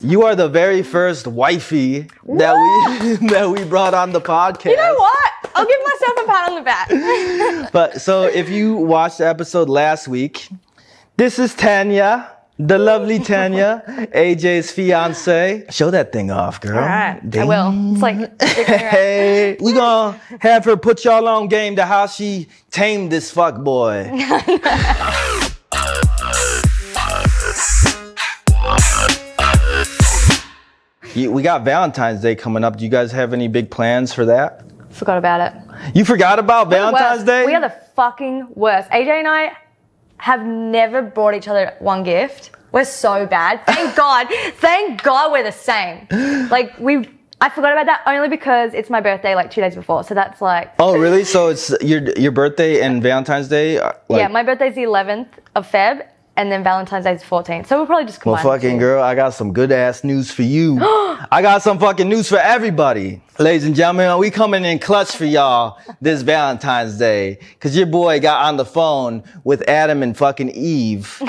You are the very first wifey that we brought on the podcast. You know what? I'll give myself a pat on the back. But so if you watched the episode last week, this is Tanya, the lovely Tanya, AJ's fiance. Show that thing off, girl. All right, I will. It's like, hey, we gonna have her put y'all on game to how she tamed this fuck boy. We got Valentine's Day coming up. Do you guys have any big plans for that? Forgot about it. You forgot about Valentine's Day? We are the fucking worst. AJ and I have never brought each other one gift. We're so bad. Thank God. Thank God we're the same. Like, I forgot about that only because it's my birthday like 2 days before. So that's like... Oh, really? So it's your birthday and Valentine's Day? Yeah, my birthday's the 11th of Feb. And then Valentine's Day is 14th. So we'll probably just combine. Well, fucking girl, I got some good ass news for you. I got some fucking news for everybody. Ladies and gentlemen, we coming in clutch for y'all this Valentine's Day. Cause your boy got on the phone with Adam and fucking Eve.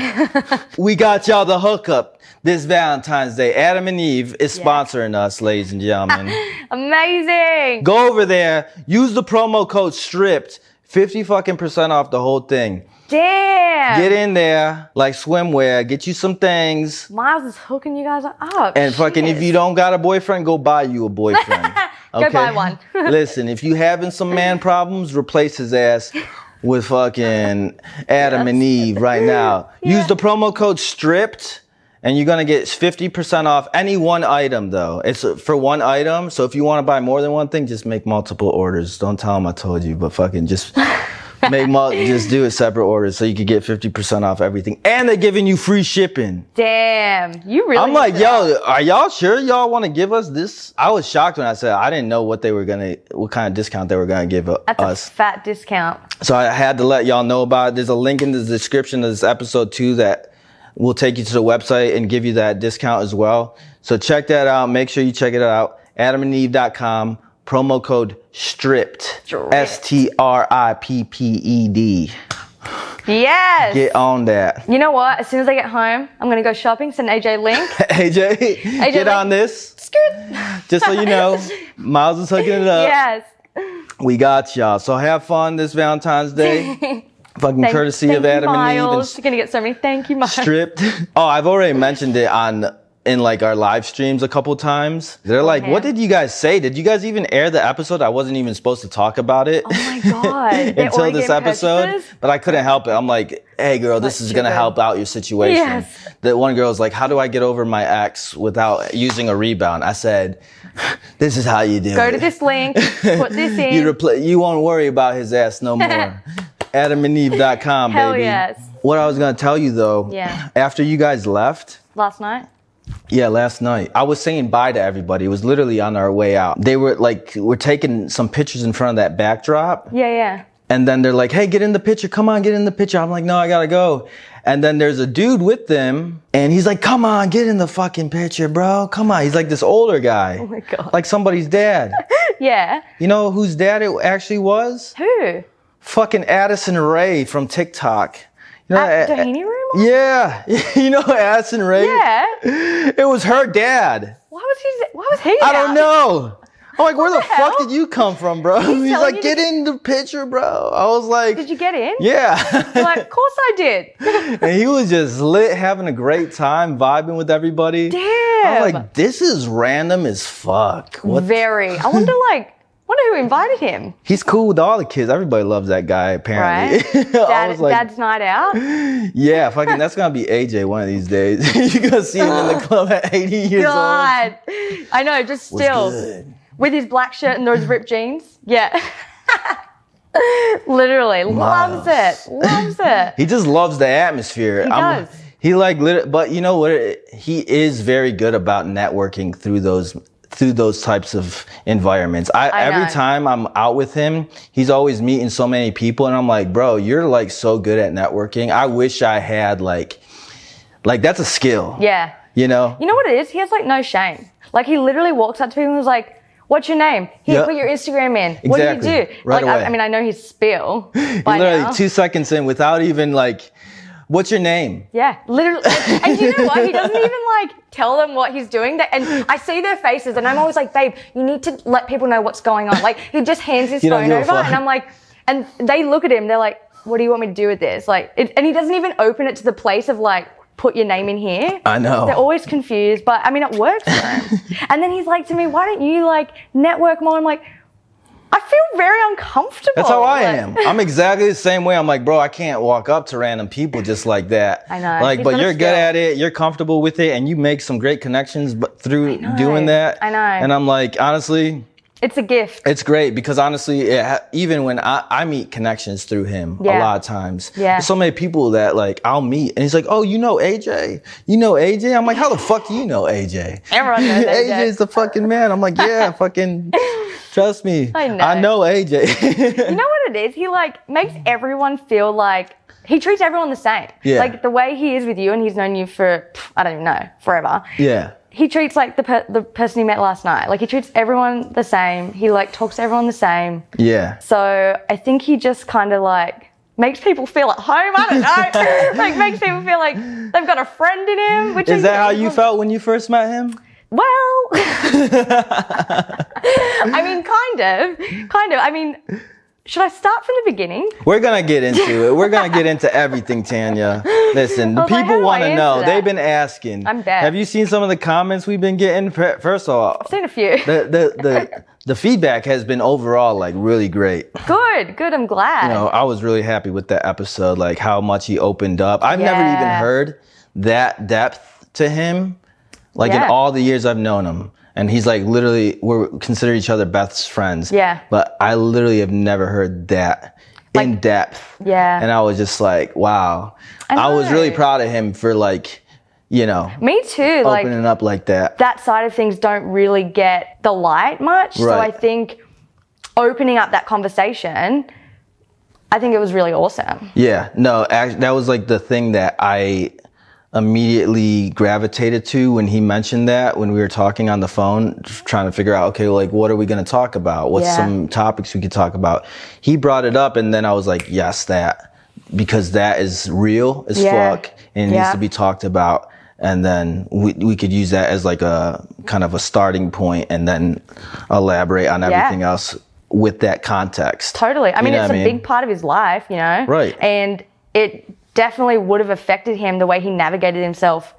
We got y'all the hookup this Valentine's Day. Adam and Eve is sponsoring us, ladies and gentlemen. Amazing. Go over there, use the promo code STRIPPED, 50% off the whole thing. Damn. Get in there, like swimwear, get you some things. Miles is hooking you guys up. And fucking, if you don't got a boyfriend, go buy you a boyfriend. Okay? Go buy one. Listen, if you having some man problems, replace his ass with fucking Adam and Eve right now. Yeah. Use the promo code STRIPPED. And you're going to get 50% off any one item, though. It's for one item. So if you want to buy more than one thing, just make multiple orders. Don't tell them I told you, but fucking just... just do it separate orders so you can get 50% off everything. And they're giving you free shipping. Damn. You really... I'm like, yo, are y'all sure y'all want to give us this? I was shocked when I said I didn't know what kind of discount they were going to give us. That's a fat discount. So I had to let y'all know about it. There's a link in the description of this episode too that will take you to the website and give you that discount as well. So check that out. Make sure you check it out. AdamandEve.com. Promo code STRIPPED. STRIPPED. Yes. Get on that. You know what? As soon as I get home, I'm going to go shopping. Send AJ a link. AJ, get link. on this. Scoot. Just so you know, Miles is hooking it up. Yes. We got y'all. So have fun this Valentine's Day. Fucking courtesy of Adam and Eve. You're going to get so many thank you, Miles. Stripped. Oh, I've already mentioned it in like our live streams a couple times. They're like, what did you guys say? Did you guys even air the episode? I wasn't even supposed to talk about it. Oh my God. until this episode. Purchases? But I couldn't help it. I'm like, hey girl, this is gonna help out your situation. Yes. That one girl's like, how do I get over my ex without using a rebound? I said, this is how you do it. Go to this link, put this in. You won't worry about his ass no more. AdamandEve.com, Hell baby. yes. What I was gonna tell you though, after you guys left, last night? Yeah, last night. I was saying bye to everybody. It was literally on our way out. They were like, we're taking some pictures in front of that backdrop. Yeah. And then they're like, hey, get in the picture. Come on, get in the picture. I'm like, no, I gotta go. And then there's a dude with them. And he's like, come on, get in the fucking picture, bro. Come on. He's like this older guy. Oh my God. Like somebody's dad. Yeah. You know whose dad it actually was? Who? Fucking Addison Rae from TikTok. You know, At Doheny Room? Yeah. You know Addison Rae? Yeah. It was her dad. Why was he I don't know. I'm like, where the fuck hell? did you come from, bro? He's like, get in the picture, bro. I was like... Did you get in? Yeah. You're like, of course I did. And he was just lit, having a great time, vibing with everybody. Damn. I was like, this is random as fuck. What? Very. I wonder who invited him. He's cool with all the kids. Everybody loves that guy, apparently. Right? Dad's night out? Yeah, fucking, that's going to be AJ one of these days. You're going to see him in the club at 80 years old. God. I know, just still. Good. With his black shirt and those ripped jeans. Yeah. Literally. Loves it. He just loves the atmosphere. He does. He but you know what? He is very good about networking through those types of environments. Every time I'm out with him, he's always meeting so many people, and I'm like, bro, you're like so good at networking. I wish I had like that's a skill. Yeah. You know? You know what it is? He has like no shame. Like he literally walks up to people and was like, what's your name? Here, put your Instagram in. Exactly. What do you do? Right away. I mean, I know his spiel by literally now. 2 seconds in without even like What's your name? Yeah, literally. And you know what? He doesn't even like tell them what he's doing. And I see their faces and I'm always like, babe, you need to let people know what's going on. Like he just hands his phone over and I'm like, and they look at him, they're like, what do you want me to do with this? Like, and he doesn't even open it to the place of like, put your name in here. I know. They're always confused, but I mean, it works for him. And then he's like to me, why don't you like network more? I'm like, I feel very uncomfortable. That's how I am. I'm exactly the same way. I'm like, bro, I can't walk up to random people just like that. I know. Like, but you're good at it. You're comfortable with it, and you make some great connections. But through doing that, I know. And I'm like, honestly, it's a gift. it's great because honestly, even when I meet connections through him a lot of times, there's so many people that like I'll meet, and he's like, oh, you know AJ? You know AJ? I'm like, how the fuck do you know AJ? Everyone knows AJ. AJ is the fucking man. I'm like, yeah, fucking. Trust me. I know AJ. You know what it is? He like makes everyone feel like he treats everyone the same. Yeah. Like the way he is with you, and he's known you for I don't even know, forever. Yeah. He treats like the person he met last night. Like he treats everyone the same. He like talks to everyone the same. Yeah. So I think he just kind of like makes people feel at home. I don't know. Like makes people feel like they've got a friend in him. Which is that how you felt when you first met him? Well, I mean, kind of. I mean, should I start from the beginning? We're going to get into it. We're going to get into everything, Tanya. Listen, the people like, want to know. They've been asking. I'm dead. Have you seen some of the comments we've been getting? First of all, I've seen a few. The feedback has been overall like really great. Good. I'm glad. You know, I was really happy with that episode, like how much he opened up. I've never even heard that depth to him. Like in all the years I've known him. And he's like literally, we're consider each other best friends. Yeah. But I literally have never heard that in depth. Yeah. And I was just like, wow. I was really proud of him for like, you know. Me too. Opening up like that. That side of things don't really get the light much. Right. So I think opening up that conversation, I think it was really awesome. Yeah. No, actually, that was like the thing that I immediately gravitated to when he mentioned that when we were talking on the phone, trying to figure out, okay, like what are we going to talk about? What's some topics we could talk about? He brought it up and then I was like, yes, that, because that is real as fuck and it needs to be talked about. And then we could use that as like a kind of a starting point and then elaborate on everything else with that context. Totally. I mean, it's a big part of his life, you know? Right. And it definitely would have affected him the way he navigated himself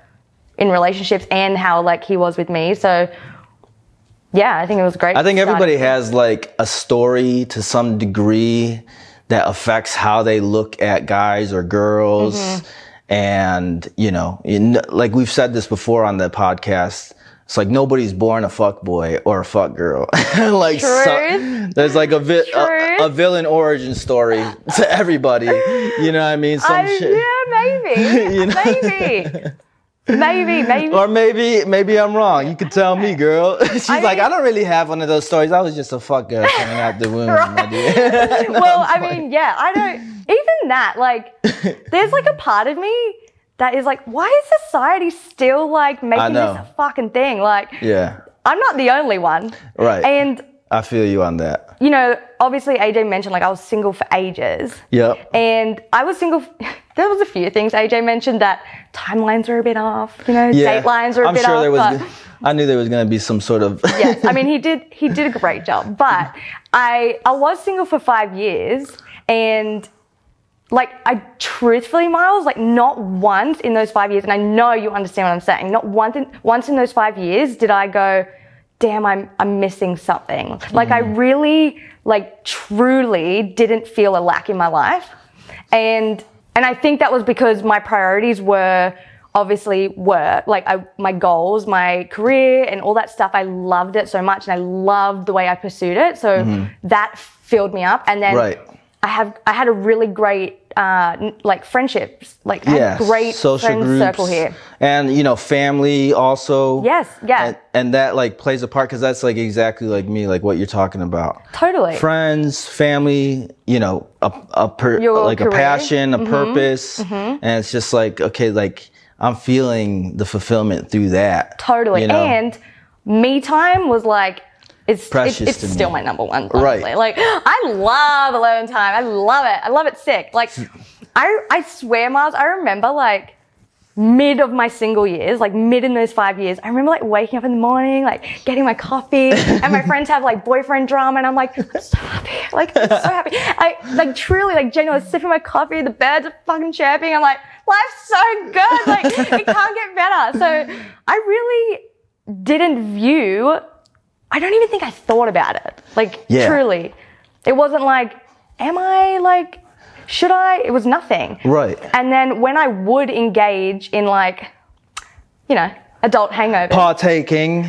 in relationships and how like he was with me. So yeah, I think it was great. I think everybody has like a story to some degree that affects how they look at guys or girls. And, you know, like we've said this before on the podcast, it's like nobody's born a fuck boy or a fuck girl. Like there's like a villain origin story to everybody. You know what I mean? Some shit. Yeah, maybe. You know? Maybe. Or maybe I'm wrong. You could tell me, girl. She's like, I don't really have one of those stories. I was just a fuck girl coming out the womb. Right. Well, I mean, yeah, I don't. Even that, like, there's like a part of me that is like, why is society still like making this a fucking thing? Like, I'm not the only one. Right. And I feel you on that. You know, obviously AJ mentioned like I was single for ages. Yep. And I was single. There was a few things AJ mentioned that timelines were a bit off. You know, date lines were a bit off. I knew there was going to be some sort of. Yes, I mean he did a great job. But I was single for 5 years, and like I truthfully, Miles, like not once in those 5 years, and I know you understand what I'm saying. Not once in those 5 years did I go, damn, I'm missing something. Like I really, like truly didn't feel a lack in my life. And I think that was because my priorities were obviously work, like my goals, my career and all that stuff. I loved it so much and I loved the way I pursued it. So that filled me up. And then I had a really great like friendships, like I had great social friend groups, circle here, and you know, family also. Yes, yeah, and that like plays a part because that's like exactly like me, like what you're talking about. Totally, friends, family, you know, a passion, a purpose, and it's just like okay, like I'm feeling the fulfillment through that. Totally, you know? And me time was like. it's precious to me. Still my number one, honestly. Right. Like, I love alone time. I love it. I love it sick. Like, I swear, Miles, I remember, like, mid of my single years, like mid in those 5 years, I remember like waking up in the morning, like getting my coffee, and my friends have like boyfriend drama, and I'm like, I'm so happy, like I'm so happy. I like truly, like genuinely sipping my coffee, the birds are fucking chirping. I'm like, life's so good, like it can't get better. So I really didn't view. I don't even think I thought about it. Like truly, it wasn't like, am I like? Should I? It was nothing. Right. And then when I would engage in like, you know, adult hangovers. Partaking.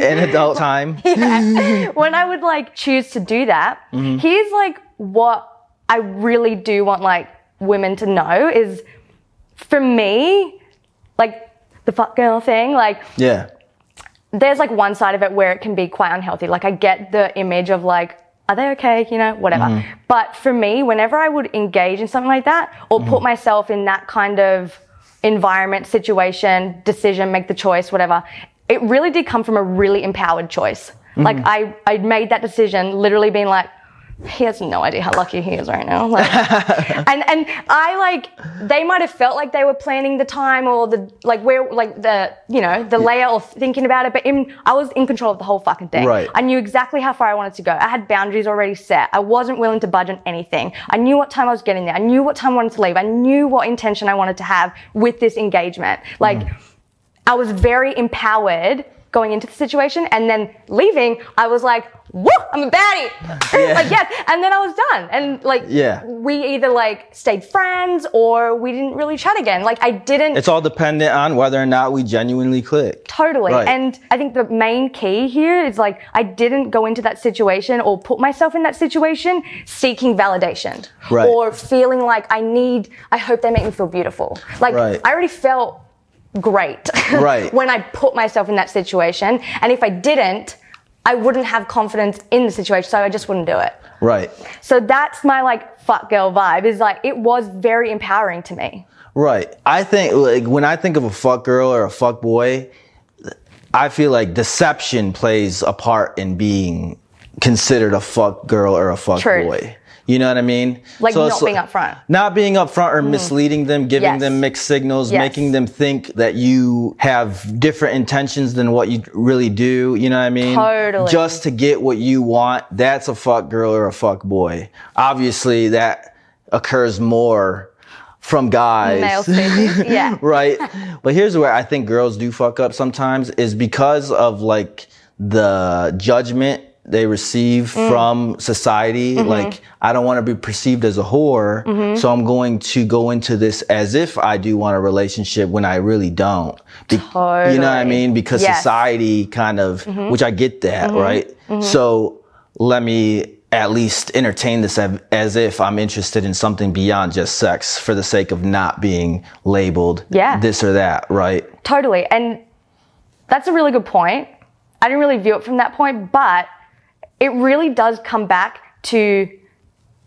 In adult time. Yeah. When I would like choose to do that, here's like what I really do want like women to know is, for me, like the fuck girl thing, like there's like one side of it where it can be quite unhealthy. Like I get the image of like, are they okay? You know, whatever. But for me, whenever I would engage in something like that or put myself in that kind of environment, situation, decision, make the choice, whatever, it really did come from a really empowered choice. Like I made that decision literally being like, he has no idea how lucky he is right now. Like, and I like, they might have felt like they were planning the time or the, like where, like the, you know, the layer of thinking about it, but I was in control of the whole fucking thing. Right. I knew exactly how far I wanted to go. I had boundaries already set. I wasn't willing to budge on anything. I knew what time I was getting there. I knew what time I wanted to leave. I knew what intention I wanted to have with this engagement. Like, I was very empowered going into the situation, and then leaving, I was like, woo, I'm a baddie. Like, yes. And then I was done. And like, we either like stayed friends or we didn't really chat again. Like I didn't. It's all dependent on whether or not we genuinely click. Totally. Right. And I think the main key here is like, I didn't go into that situation or put myself in that situation seeking validation or feeling like I hope they make me feel beautiful. Like I already felt great when I put myself in that situation. And if I didn't, I wouldn't have confidence in the situation, so I just wouldn't do it. Right. So that's my like fuck girl vibe, is like, it was very empowering to me. Right. I think like when I think of a fuck girl or a fuck boy, I feel like deception plays a part in being considered a fuck girl or a fuck boy. You know what I mean? Like not being upfront. Not being upfront or misleading them, giving them mixed signals, making them think that you have different intentions than what you really do. You know what I mean? Totally. Just to get what you want. That's a fuck girl or a fuck boy. Obviously, that occurs more from guys. Male species, yeah. Right? But here's where I think girls do fuck up sometimes, is because of like the judgment they receive from society. Like, I don't want to be perceived as a whore, so I'm going to go into this as if I do want a relationship when I really don't. Totally. You know what I mean? Because society kind of, which I get that, right? So let me at least entertain this as if I'm interested in something beyond just sex for the sake of not being labeled this or that, right? Totally. And that's a really good point. I didn't really view it from that point, but it really does come back to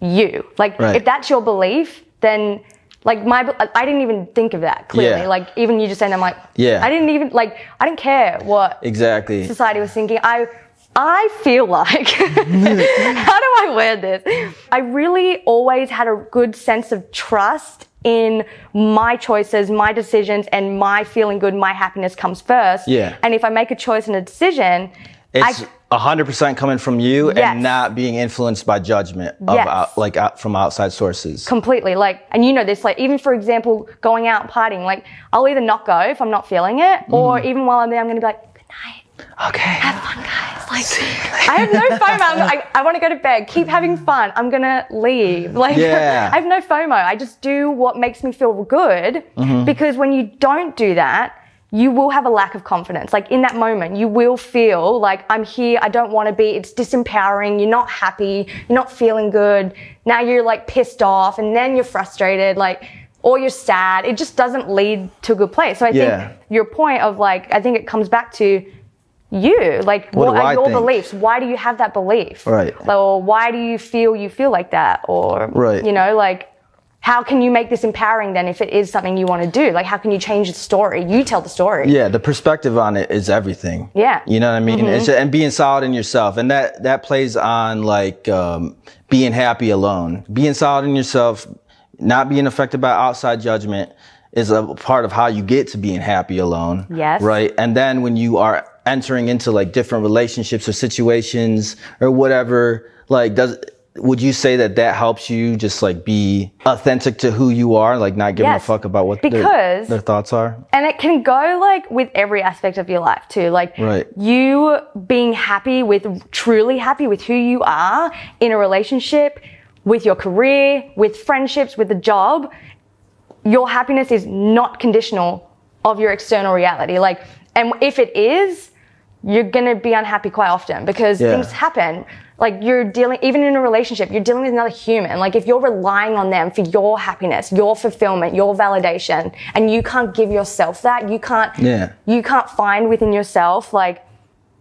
you. Like, if that's your belief, then like I didn't even think of that clearly. Yeah. Like even you just saying, I'm like, I didn't even like, I didn't care what society was thinking. I feel like, how do I word this? I really always had a good sense of trust in my choices, my decisions, and my feeling good, my happiness comes first. Yeah. And if I make a choice and a decision, it's 100% coming from you and not being influenced by judgment of from outside sources. Completely. Like, and you know this, like even for example, going out partying, like I'll either not go if I'm not feeling it, or even while I'm there, I'm going to be like, good night. Okay. Have fun, guys. Like, I have no FOMO. I want to go to bed. Keep having fun. I'm going to leave. Like, I have no FOMO. I just do what makes me feel good, because when you don't do that, you will have a lack of confidence. Like in that moment, you will feel like, I'm here, I don't want to be. It's disempowering. You're not happy. You're not feeling good. Now you're like pissed off, and then you're frustrated, like, or you're sad. It just doesn't lead to a good place. So I think your point of like, I think it comes back to you. Like, what are your beliefs? Why do you have that belief? Right. Or why do you feel like that? Or, you know, like, how can you make this empowering then if it is something you want to do? Like, how can you change the story? You tell the story. Yeah, the perspective on it is everything. Yeah. You know what I mean? It's and being solid in yourself. And that plays on like being happy alone. Being solid in yourself, not being affected by outside judgment is a part of how you get to being happy alone. Yes. Right? And then when you are entering into like different relationships or situations or whatever, like would you say that helps you just like be authentic to who you are, like not giving a fuck about what their thoughts are? And it can go like with every aspect of your life too. Like you being truly happy with who you are in a relationship, with your career, with friendships, with the job. Your happiness is not conditional of your external reality. Like, and if it is, you're gonna be unhappy quite often because things happen. Like even in a relationship, you're dealing with another human. Like if you're relying on them for your happiness, your fulfillment, your validation, and you can't give yourself that, you can't find within yourself like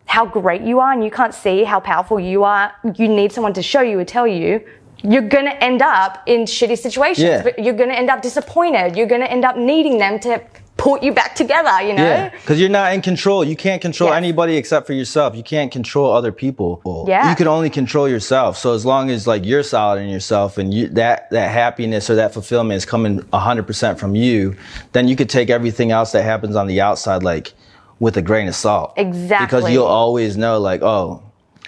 how great you are, and you can't see how powerful you are. You need someone to show you or tell you. You're going to end up in shitty situations. But you're going to end up disappointed. You're going to end up needing them to put you back together, you know? Yeah, because you're not in control. You can't control anybody except for yourself. You can't control other people. Yeah. You can only control yourself. So as long as like you're solid in yourself and that happiness or that fulfillment is coming 100% from you, then you could take everything else that happens on the outside like with a grain of salt. Exactly. Because you'll always know like, oh,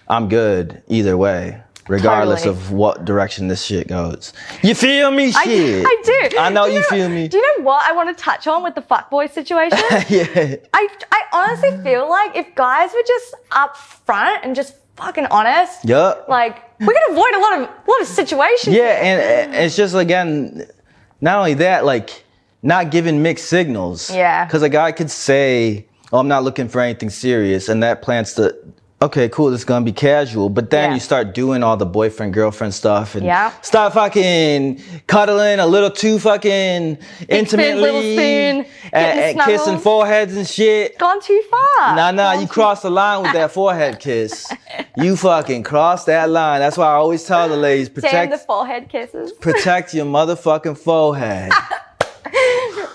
I'm good either way. Regardless of what direction this shit goes. You feel me? Shit. I do. I know you feel me. Do you know what I want to touch on with the fuckboy situation? Yeah. I honestly feel like if guys were just up front and just fucking honest, like we could avoid a lot of situations. Yeah, and it's just again, not only that, like not giving mixed signals. Yeah. Because a guy could say, "Oh, I'm not looking for anything serious," and that plants the okay, cool, this is gonna be casual. But then you start doing all the boyfriend, girlfriend stuff and start fucking cuddling a little too fucking intimately. Little spoon, and kissing foreheads and shit. Gone too far. Nah, you crossed the line with that forehead kiss. You fucking crossed that line. That's why I always tell the ladies, Damn the forehead kisses. Protect your motherfucking forehead.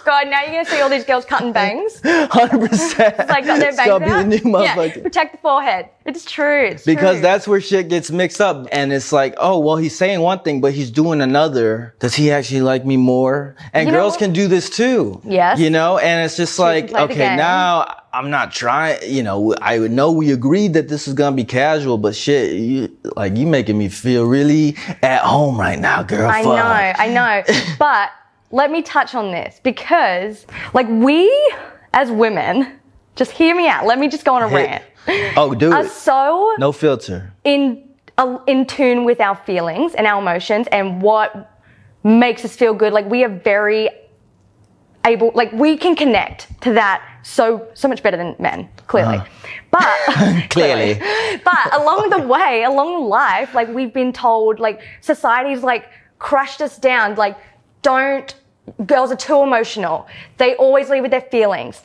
God, now you're gonna see all these girls cutting bangs. 100%. It's like got their bangs out. Be the new motherfucker. Yeah, protect the forehead. It's true. Because that's where shit gets mixed up, and it's like, oh well, he's saying one thing, but he's doing another. Does he actually like me more? And girls can do this too. Yes. You know, and it's just like, okay, now I'm not trying. You know, I would know we agreed that this is gonna be casual, but shit, you making me feel really at home right now, girl. I know, but. Let me touch on this because, like, we as women, just hear me out. Let me just go on a rant. Oh, do it. Are so no filter in tune with our feelings and our emotions and what makes us feel good. Like, we are very able. Like, we can connect to that so much better than men. Clearly, but clearly, but along life, like we've been told, like society's like crushed us down, like girls are too emotional. They always lead with their feelings.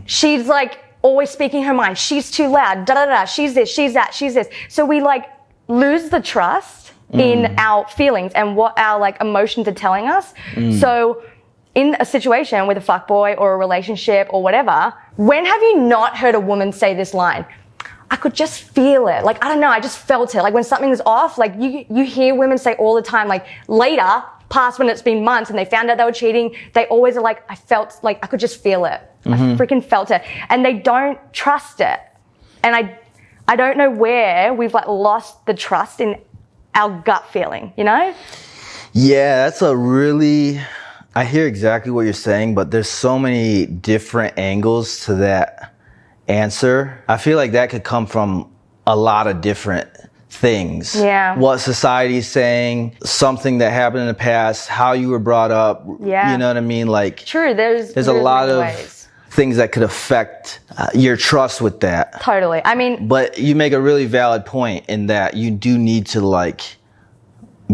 She's like always speaking her mind. She's too loud. She's this, she's that, she's this. So we like lose the trust in our feelings and what our like emotions are telling us. So in a situation with a fuckboy or a relationship or whatever, when have you not heard a woman say this line? I could just feel it. Like, I don't know, I just felt it. Like when something's off, like you hear women say all the time, like later, past when it's been months and they found out they were cheating, they always are like, I felt like I could just feel it. I freaking felt it. And they don't trust it. And I don't know where we've like lost the trust in our gut feeling, you know? Yeah, that's I hear exactly what you're saying, but there's so many different angles to that answer. I feel like that could come from a lot of different things. Yeah. What society's saying, something that happened in the past, how you were brought up. Yeah. You know what I mean? Like, true. There's a lot of things that could affect your trust with that. Totally. I mean, but you make a really valid point in that you do need to like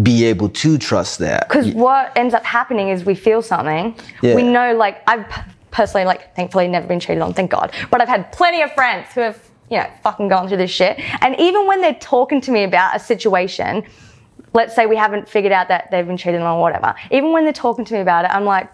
be able to trust that. Because what ends up happening is we feel something. Yeah. We know, like, I've personally, like, thankfully never been cheated on, thank God. But I've had plenty of friends who have, fucking gone through this shit. And even when they're talking to me about a situation, let's say we haven't figured out that they've been cheating on or whatever. Even when they're talking to me about it, I'm like,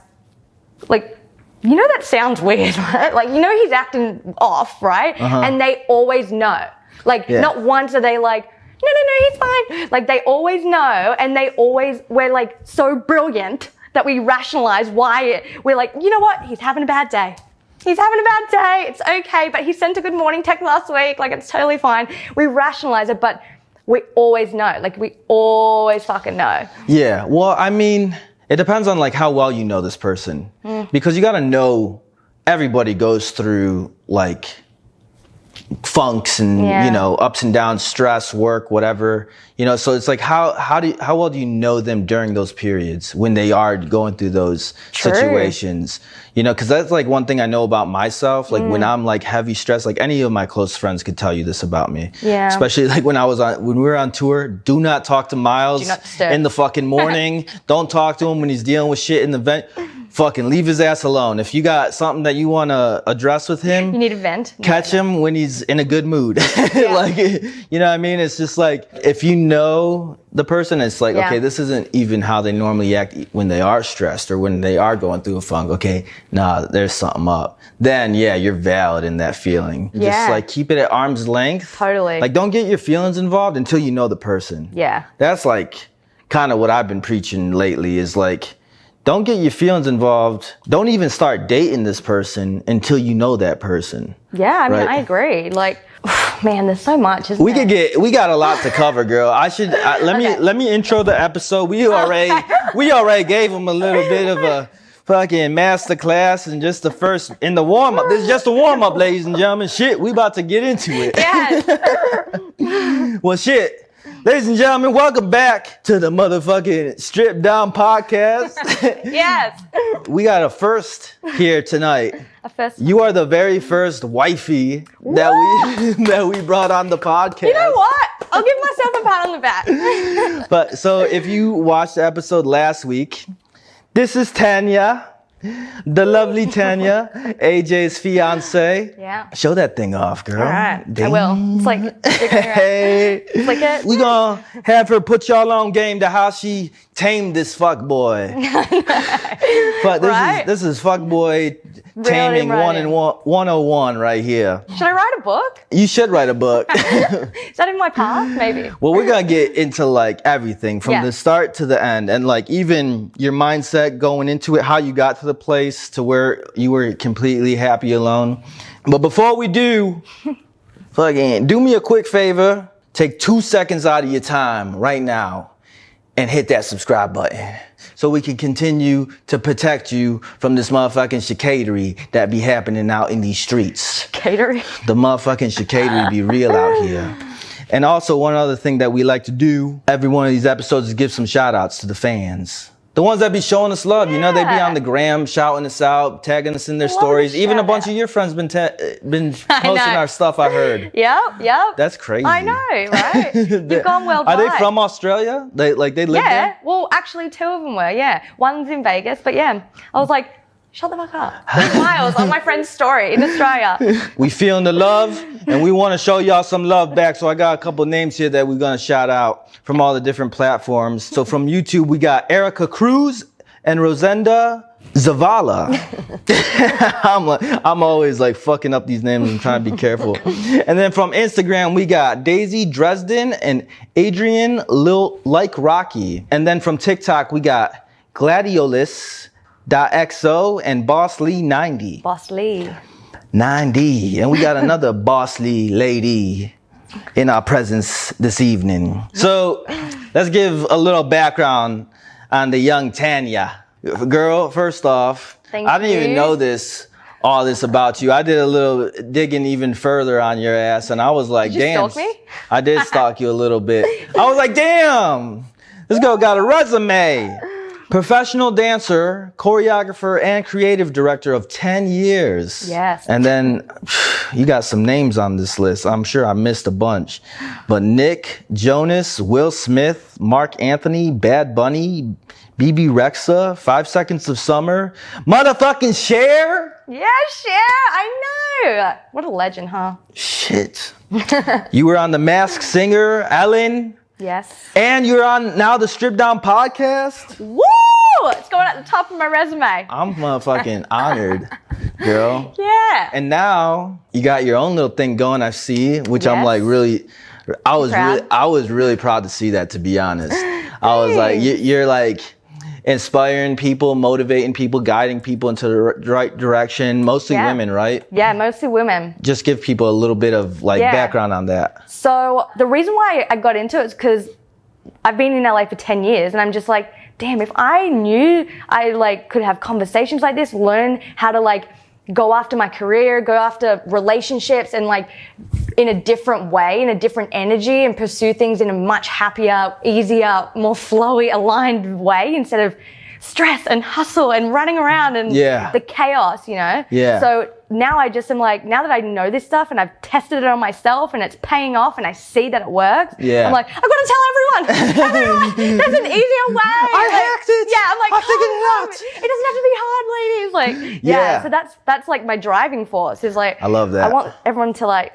you know, that sounds weird, right? Like, you know, he's acting off, right? And they always know. Like, not once are they like, no, he's fine. Like, they always know, and we're like so brilliant that we rationalize why we're like, you know what? He's having a bad day. He's having a bad day. It's okay, but he sent a good morning text last week. Like, it's totally fine. We rationalize it, but we always know. Like, we always fucking know. Yeah. Well, I mean, it depends on like how well you know this person, because you got to know everybody goes through like funks and you know, ups and downs, stress, work, whatever, you know. So it's like how well do you know them during those periods when they are going through those situations, you know? Because that's like one thing I know about myself. Like when I'm like heavy stress, like any of my close friends could tell you this about me. Yeah. Especially like when we were on tour. Do not talk to Miles in the fucking morning. Don't talk to him when he's dealing with shit in the vent. Fucking leave his ass alone. If you got something that you want to address with him, you need a vent. Catch him when he's in a good mood. Like, you know what I mean? It's just like, if you know the person, it's like, okay, this isn't even how they normally act when they are stressed or when they are going through a funk. Okay, nah, there's something up. Then, you're valid in that feeling. Just like keep it at arm's length. Totally. Like, don't get your feelings involved until you know the person. Yeah. That's like kind of what I've been preaching lately is like, don't get your feelings involved. Don't even start dating this person until you know that person. Yeah, I mean, I agree. Like, man, there's so much, isn't there? We got a lot to cover, girl. Let me intro the episode. We already gave them a little bit of a fucking masterclass and just in the warm up. This is just a warm up, ladies and gentlemen. Shit, we about to get into it. Yes. Well, shit. Ladies and gentlemen, welcome back to the motherfucking Strip Down Podcast. Yes. We got a first here tonight. A first. You are the very first wifey that we brought on the podcast. You know what? I'll give myself a pat on the back. But so if you watched the episode last week, this is Tanya. The lovely Tanya, AJ's fiancée. Yeah. Show that thing off, girl. All right. I will. It's like, hey. Flick it. We gonna have her put y'all on game to how she tamed this fuck boy. But this is fuck boy taming 101 right here. Should I write a book? You should write a book. Is that in my path? Maybe. Well, we're gonna get into like everything from the start to the end, and like even your mindset going into it, how you got to the place to where you were completely happy alone. But before we do, fucking do me a quick favor. Take 2 seconds out of your time right now and hit that subscribe button so we can continue to protect you from this motherfucking chicanery that be happening out in these streets. Chicanery? The motherfucking chicanery be real out here. And also one other thing that we like to do every one of these episodes is give some shout outs to the fans. The ones that be showing us love, you know, they be on the gram shouting us out, tagging us in their stories. Even a bunch of your friends been posting our stuff, I heard. Yep. That's crazy. I know, right? You've gone worldwide. Are they from Australia? They live there? Yeah. Well, actually, 2 of them were, One's in Vegas, but I was like, shut the fuck up. There's Miles on my friend's story in Australia. We feeling the love, and we want to show y'all some love back. So I got a couple names here that we're going to shout out from all the different platforms. So from YouTube, we got Erica Cruz and Rosenda Zavala. I'm always like fucking up these names and trying to be careful. And then from Instagram, we got Daisy Dresden and Adrian Lil Like Rocky. And then from TikTok, we got Gladiolus.xo and Boss Lee 90. Boss Lee 90. And we got another Boss Lee lady in our presence this evening. So let's give a little background on the young Tanya. Girl, first off, I didn't even know all this about you. I did a little digging even further on your ass, and I was like, damn. Did you stalk me? I did stalk you a little bit. I was like, damn, this girl got a resume. Professional dancer, choreographer, and creative director of 10 years. Yes. And then you got some names on this list. I'm sure I missed a bunch. But Nick Jonas, Will Smith, Mark Anthony, Bad Bunny, BB Rexa, 5 Seconds of Summer, motherfucking Cher. Yeah, Cher, I know. What a legend, huh? Shit. You were on The Masked Singer, Ellen, Yes. And you're on now the Strip Down podcast. Woo! It's going at the top of my resume. I'm motherfucking honored, girl. Yeah. And now you got your own little thing going, I see, which I'm like really, I was really proud to see that, to be honest. I was like, you're like inspiring people, motivating people, guiding people into the right direction. Mostly women, right? Yeah, mostly women. Just give people a little bit of like background on that. So the reason why I got into it is because I've been in LA for 10 years and I'm just like, damn, if I knew I like could have conversations like this, learn how to like go after my career, go after relationships and like in a different way, in a different energy and pursue things in a much happier, easier, more flowy, aligned way instead of stress and hustle and running around and the chaos, you know? Yeah. So now I just am like, now that I know this stuff and I've tested it on myself and it's paying off and I see that it works, I'm like, I've got to tell everyone, there's an easier way. I hacked it. Yeah, I'm like, I figured it out. It doesn't have to be hard, ladies. Like, so that's like my driving force is like, I love that. I want everyone to like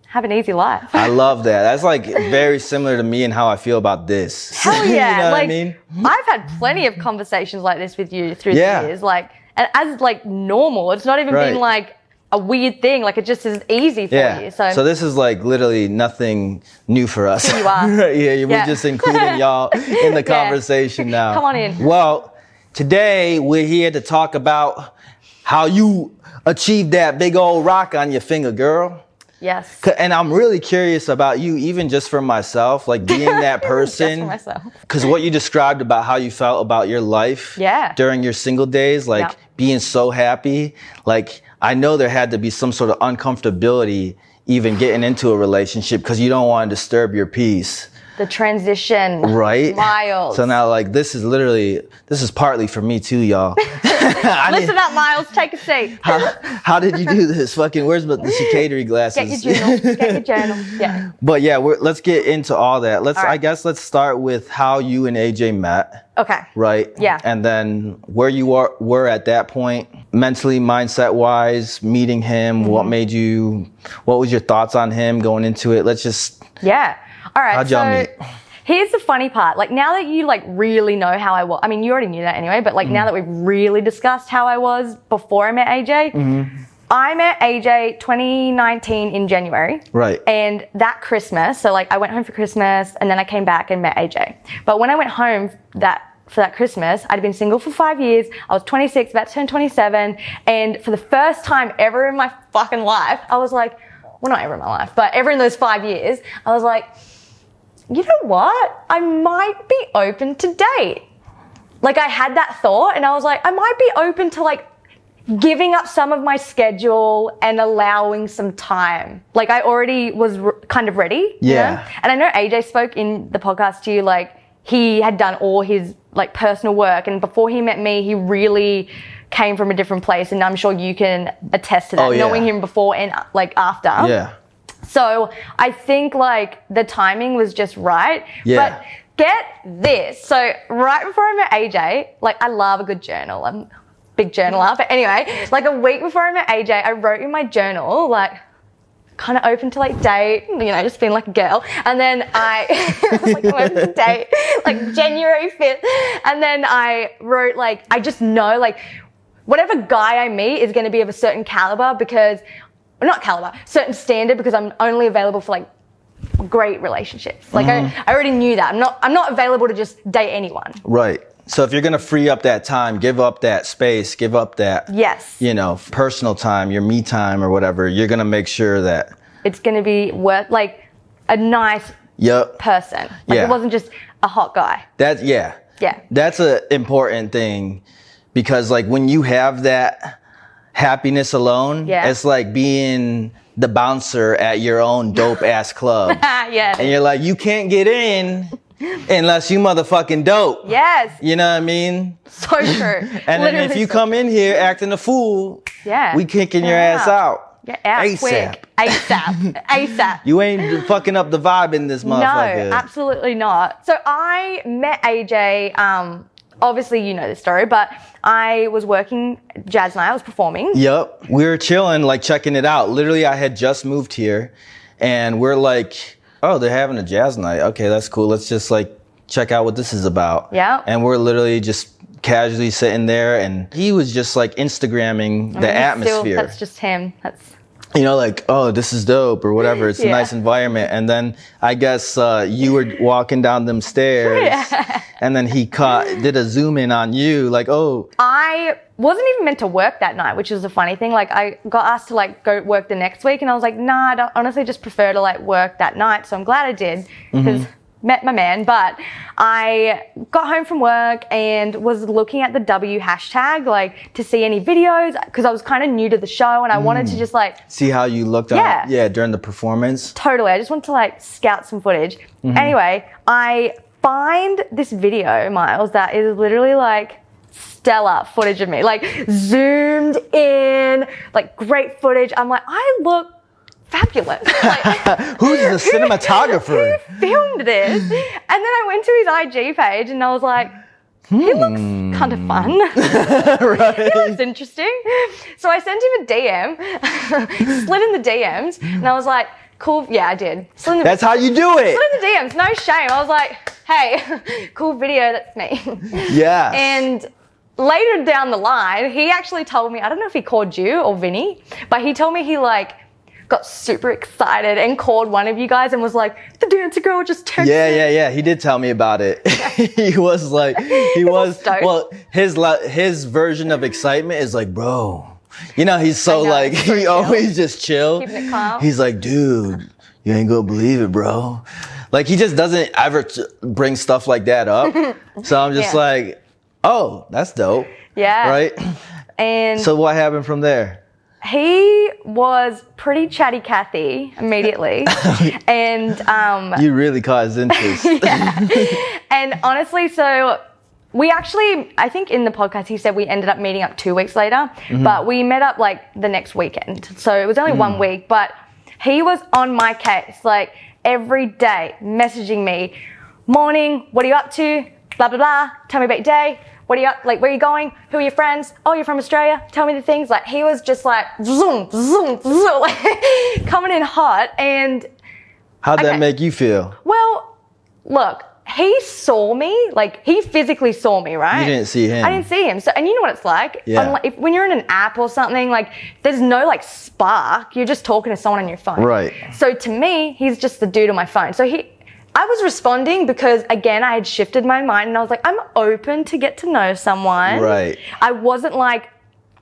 have an easy life. I love that. That's like very similar to me and how I feel about this. Hell yeah. You know like, what I mean? I've had plenty of conversations like this with you through the years. Like, and as like normal, it's not even been like a weird thing. Like it just is easy for you. So this is like literally nothing new for us. Here you are. We're just including y'all in the conversation now. Come on in. Well, today we're here to talk about how you achieved that big old rock on your finger, girl. Yes. And I'm really curious about you, even just for myself, like being that person. Just for myself. Because what you described about how you felt about your life during your single days, like being so happy, like I know there had to be some sort of uncomfortability even getting into a relationship because you don't want to disturb your peace. The transition. Right? Miles. So now like this is partly for me too, y'all. Listen up, Miles. Take a seat. How did you do this? Fucking where's the cicadery glasses? Get your journal. Get your journal. Yeah. But yeah, let's get into all that. I guess let's start with how you and AJ met. Okay. Right? Yeah. And then where you were at that point, mentally, mindset wise, meeting him, what was your thoughts on him going into it? Let's just all right, how'd y'all meet? Here's the funny part. Like now that you like really know how I was, I mean, you already knew that anyway, but like now that we've really discussed how I was before I met AJ, I met AJ 2019 in January. Right. And that Christmas, so like I went home for Christmas and then I came back and met AJ. But when I went home for that Christmas, I'd been single for 5 years. I was 26, about to turn 27. And for the first time ever in my fucking life, I was like, well, not ever in my life, but ever in those 5 years, I was like, you know what? I might be open to date. Like I had that thought and I was like, I might be open to like giving up some of my schedule and allowing some time. Like I already was kind of ready. You know? And I know AJ spoke in the podcast to you, like he had done all his like personal work. And before he met me, he really came from a different place. And I'm sure you can attest to that, knowing him before and like after. Yeah. So I think like the timing was just right. Yeah. But get this. So right before I met AJ, like I love a good journal. I'm a big journaler. But anyway, like a week before I met AJ, I wrote in my journal, like kind of open to like date, you know, just being like a girl. And then I was like, I'm open to date, like January 5th. And then I wrote like, I just know like whatever guy I meet is going to be of a certain caliber because certain standard because I'm only available for like great relationships. Like I already knew that. I'm not available to just date anyone. Right. So if you're going to free up that time, give up that space, give up that, you know, personal time, your me time or whatever, you're going to make sure that it's going to be worth like a nice person. Like it wasn't just a hot guy. That's an important thing because like when you have that happiness alone, it's like being the bouncer at your own dope ass club. And you're like, you can't get in unless you motherfucking dope. Yes. You know what I mean? So true. And then if you come in here acting a fool, we kicking your ass out. Get out quick. ASAP. You ain't fucking up the vibe in this motherfucker. No, absolutely not. So I met AJ, obviously you know this story, but I was working, Jazz and I was performing. Yep. We were chilling, like checking it out. Literally, I had just moved here and we're like oh, they're having a jazz night. Okay, that's cool. Let's just like check out what this is about. Yeah. And we're literally just casually sitting there, and he was just like Instagramming the atmosphere. That's just him. That's, you know, like, oh, this is dope or whatever. It's a nice environment. And then I guess you were walking down them stairs, and then he did a zoom in on you, like, oh. I wasn't even meant to work that night, which was the funny thing. Like, I got asked to like go work the next week, and I was like, nah, I honestly just prefer to like work that night. So I'm glad I did, because met my man. But I got home from work and was looking at the W hashtag, like to see any videos, because I was kind of new to the show and I wanted to just like see how you looked during the performance. Totally. I just wanted to like scout some footage. Anyway, I find this video, Miles, that is literally like stellar footage of me, like zoomed in, like great footage. I'm like, I look fabulous. Like, who's the cinematographer? Who filmed this? And then I went to his IG page and I was like, he looks kind of fun. Right. He looks interesting. So I sent him a DM, slid in the DMs, and I was like, cool. Yeah, I did. That's how you do it. Slid in the DMs, no shame. I was like, hey, cool video, that's me. Yeah. And later down the line, he actually told me, I don't know if he called you or Vinny, but he told me he like got super excited and called one of you guys and was like, the dancer girl just texted. Yeah. He did tell me about it. He was like, well, his version of excitement is like, bro, you know, he's so like, he always just chill. Keeping it calm. He's like, dude, you ain't gonna believe it, bro. Like, he just doesn't ever bring stuff like that up. So I'm just like, oh, that's dope. Yeah. Right? And so what happened from there? He was pretty chatty Cathy immediately. And you really caught his interest. And honestly, so we actually, I think in the podcast he said we ended up meeting up 2 weeks later, but we met up like the next weekend. So it was only 1 week, but he was on my case like every day, messaging me, morning, what are you up to? Blah, blah, blah. Tell me about your day. What are you up? Like, where are you going? Who are your friends? Oh, you're from Australia. Tell me the things. Like, he was just like, zoom, zoom, zoom, like, coming in hot. And how'd that make you feel? Well, look, he saw me. Like, he physically saw me, right? You didn't see him. I didn't see him. So, and you know what it's like? Yeah. When you're in an app or something, like, there's no like spark. You're just talking to someone on your phone. Right. So to me, he's just the dude on my phone. So I was responding because, again, I had shifted my mind and I was like, I'm open to get to know someone. Right. I wasn't like,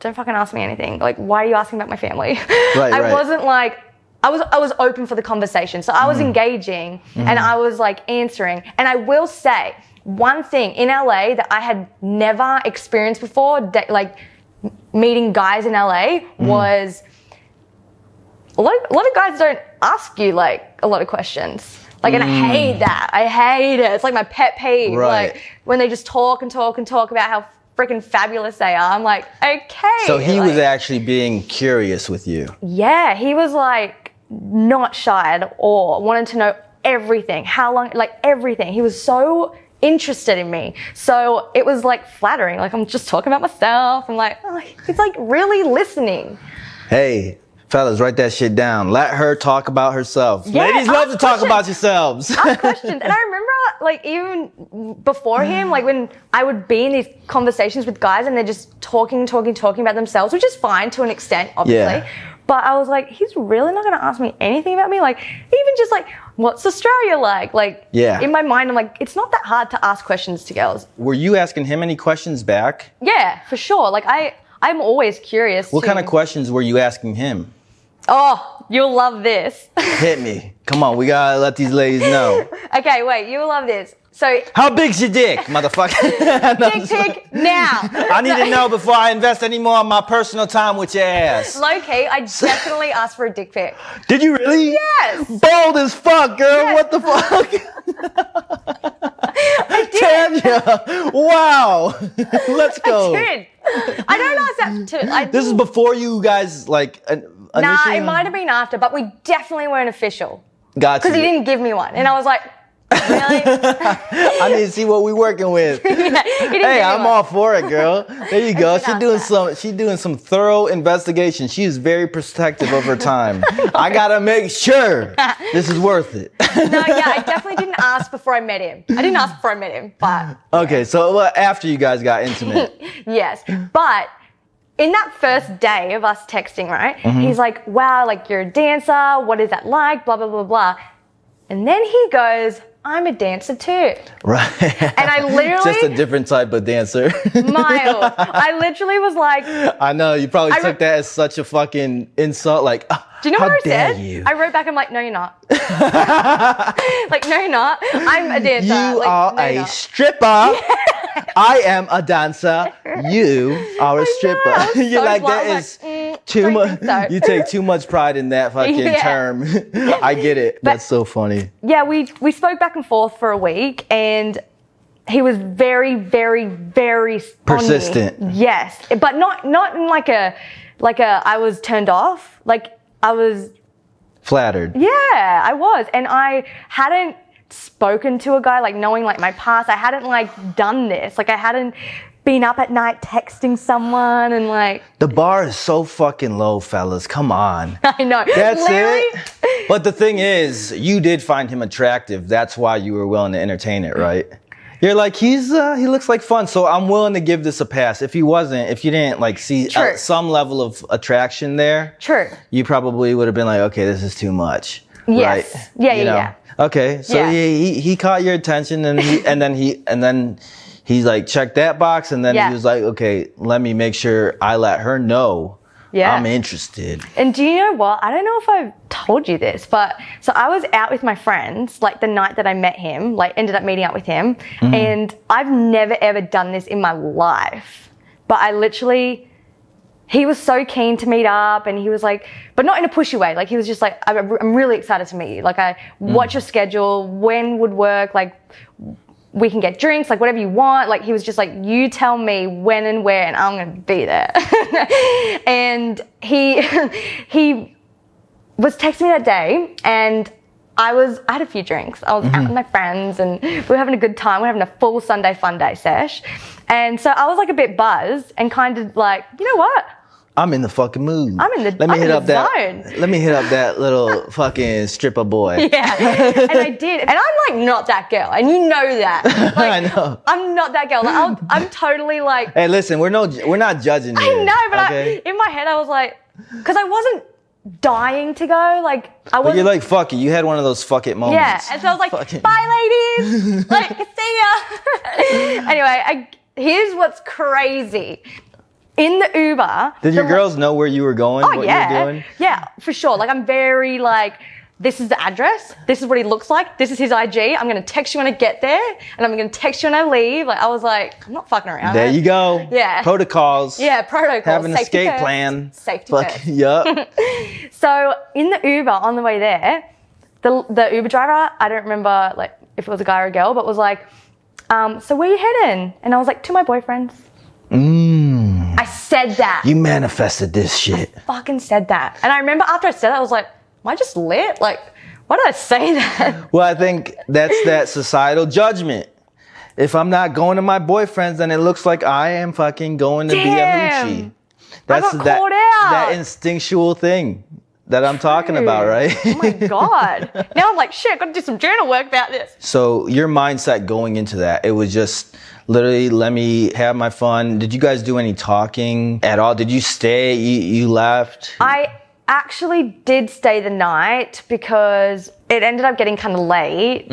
don't fucking ask me anything. Like, why are you asking about my family? Right, I wasn't like, I was open for the conversation. So I was engaging and I was like answering. And I will say one thing in LA that I had never experienced before, like meeting guys in LA was a lot of guys don't ask you like a lot of questions. Like, and I hate that. I hate it. It's like my pet peeve. Right. Like, when they just talk and talk and talk about how freaking fabulous they are. I'm like, okay. So he was actually being curious with you. Yeah, he was like not shy at all. Wanted to know everything. How long, like everything. He was so interested in me. So it was like flattering. Like, I'm just talking about myself. I'm like, oh, he's like really listening. Hey. Fellas, write that shit down. Let her talk about herself. Yeah, ladies love to talk about yourselves. Ask questions. And I remember, like, even before him, like, when I would be in these conversations with guys and they're just talking about themselves, which is fine to an extent, obviously. Yeah. But I was like, he's really not going to ask me anything about me? Like, even just, like, what's Australia like? Like, in my mind, I'm like, it's not that hard to ask questions to girls. Were you asking him any questions back? Yeah, for sure. Like, I'm always curious. What kind of questions were you asking him? Oh, you'll love this. Hit me. Come on, we gotta let these ladies know. Okay, wait, you'll love this. So, how big's your dick, motherfucker? Dick pic now. I need to know before I invest any more of my personal time with your ass. Low key, I definitely asked for a dick pic. Did you really? Yes. Bold as fuck, girl. Yes. What the fuck? I did. Tanya, wow. Let's go. I did. I don't ask that too. This is before you guys like. Nah, it might have been after, but we definitely weren't official. Gotcha. Because he didn't give me one, and I was like, Really? I need to see what we working with. He didn't Hey, do I'm it. all for it, girl. There you go. I did ask She's doing some thorough investigation. She is very protective of her time. I gotta make sure this is worth it. No, yeah, I definitely didn't ask before I met him. I didn't ask before I met him, but Okay, so after you guys got intimate. yes. But in that first day of us texting, right? He's like, wow, like you're a dancer. What is that like? Blah, blah, blah, blah. And then he goes, I'm a dancer too. Right. And I literally, Just a different type of dancer. Miles, I literally was like, I know, you probably took that as such a fucking insult. Like, do you know how what I dare said? you? I wrote back, I'm like, no, you're not. Like, no, you're not. I'm a dancer. You like, are no, a you're not. stripper. I am a dancer. You are a stripper. I was You're so like, blunt. that I is was too don't much. think so. You take too much pride in that fucking Yeah. term. I get it. That's so funny. Yeah, we spoke back and forth for a week, and he was very, very, very on me. Persistent. Yes, but not in like a I was turned off. Like I was. Flattered. Yeah, I was, and I hadn't spoken to a guy like knowing like my past. I hadn't like done this. Like I hadn't been up at night texting someone and like. The bar is so fucking low, fellas. Come on. I know. That's Literally, it. But the thing is, you did find him attractive. That's why you were willing to entertain it, right? You're like, he looks like fun, so I'm willing to give this a pass. If you didn't like see True. some level of attraction there, True. you probably would have been like, okay, this is too much. Yes. Right? Yeah, You yeah, know? yeah. Okay, so Yeah. he caught your attention, and then he like checked that box, and then Yeah. he was like, okay, let me make sure I let her know Yeah. I'm interested. And do you know what? I don't know if I've told you this, but so I was out with my friends like the night that I met him, like ended up meeting up with him. And I've never ever done this in my life. But he was so keen to meet up, and he was like, but not in a pushy way. Like he was just like, I'm really excited to meet you. Like what's your schedule? When would work? Like we can get drinks, like whatever you want. Like he was just like, you tell me when and where and I'm going to be there. And he was texting me that day, and I had a few drinks. I was out with my friends, and we were having a good time. We were having a full Sunday fun day sesh. And so I was like a bit buzzed and kind of like, you know what? I'm in the fucking mood. I'm in the Let me hit up zone. Let me hit up that little fucking stripper boy. Yeah, and I did. And I'm like not that girl, and you know that. Like, I know. I'm not that girl. Like, I'm totally like. Hey, listen, we're not judging you. I know, but okay? in my head I was like, because I wasn't dying to go. Like I But wasn't. you're like, fuck it. You had one of those fuck it moments. Yeah, and so I was like, Fuck it. bye ladies, like see ya. Anyway, here's what's crazy. In the Uber. Did your girls know where you were going? Oh what yeah, you were doing? yeah, for sure. Like I'm very like, this is the address. This is what he looks like. This is his IG. I'm gonna text you when I get there, and I'm gonna text you when I leave. Like I was like, I'm not fucking around. There you go. Yeah. Protocols. Yeah, protocol. Have an Safety escape first. plan. Safety Fuck, first. yup. So in the Uber on the way there, the Uber driver, I don't remember like if it was a guy or a girl, but was like, so where you heading? And I was like, to my boyfriend's. I said that. You manifested this shit. Fucking said that. And I remember after I said that, I was like, am I just lit? Like, why did I say that? Well, I think that's that societal judgment. If I'm not going to my boyfriend's, then it looks like I am fucking going to Damn. be a hoochie. I got called out. That instinctual thing that I'm talking about, right? Oh my God. Now I'm like, shit, gotta do some journal work about this. So your mindset going into that, it was just literally, let me have my fun. Did you guys do any talking at all? Did you stay? You left? I actually did stay the night because it ended up getting kind of late,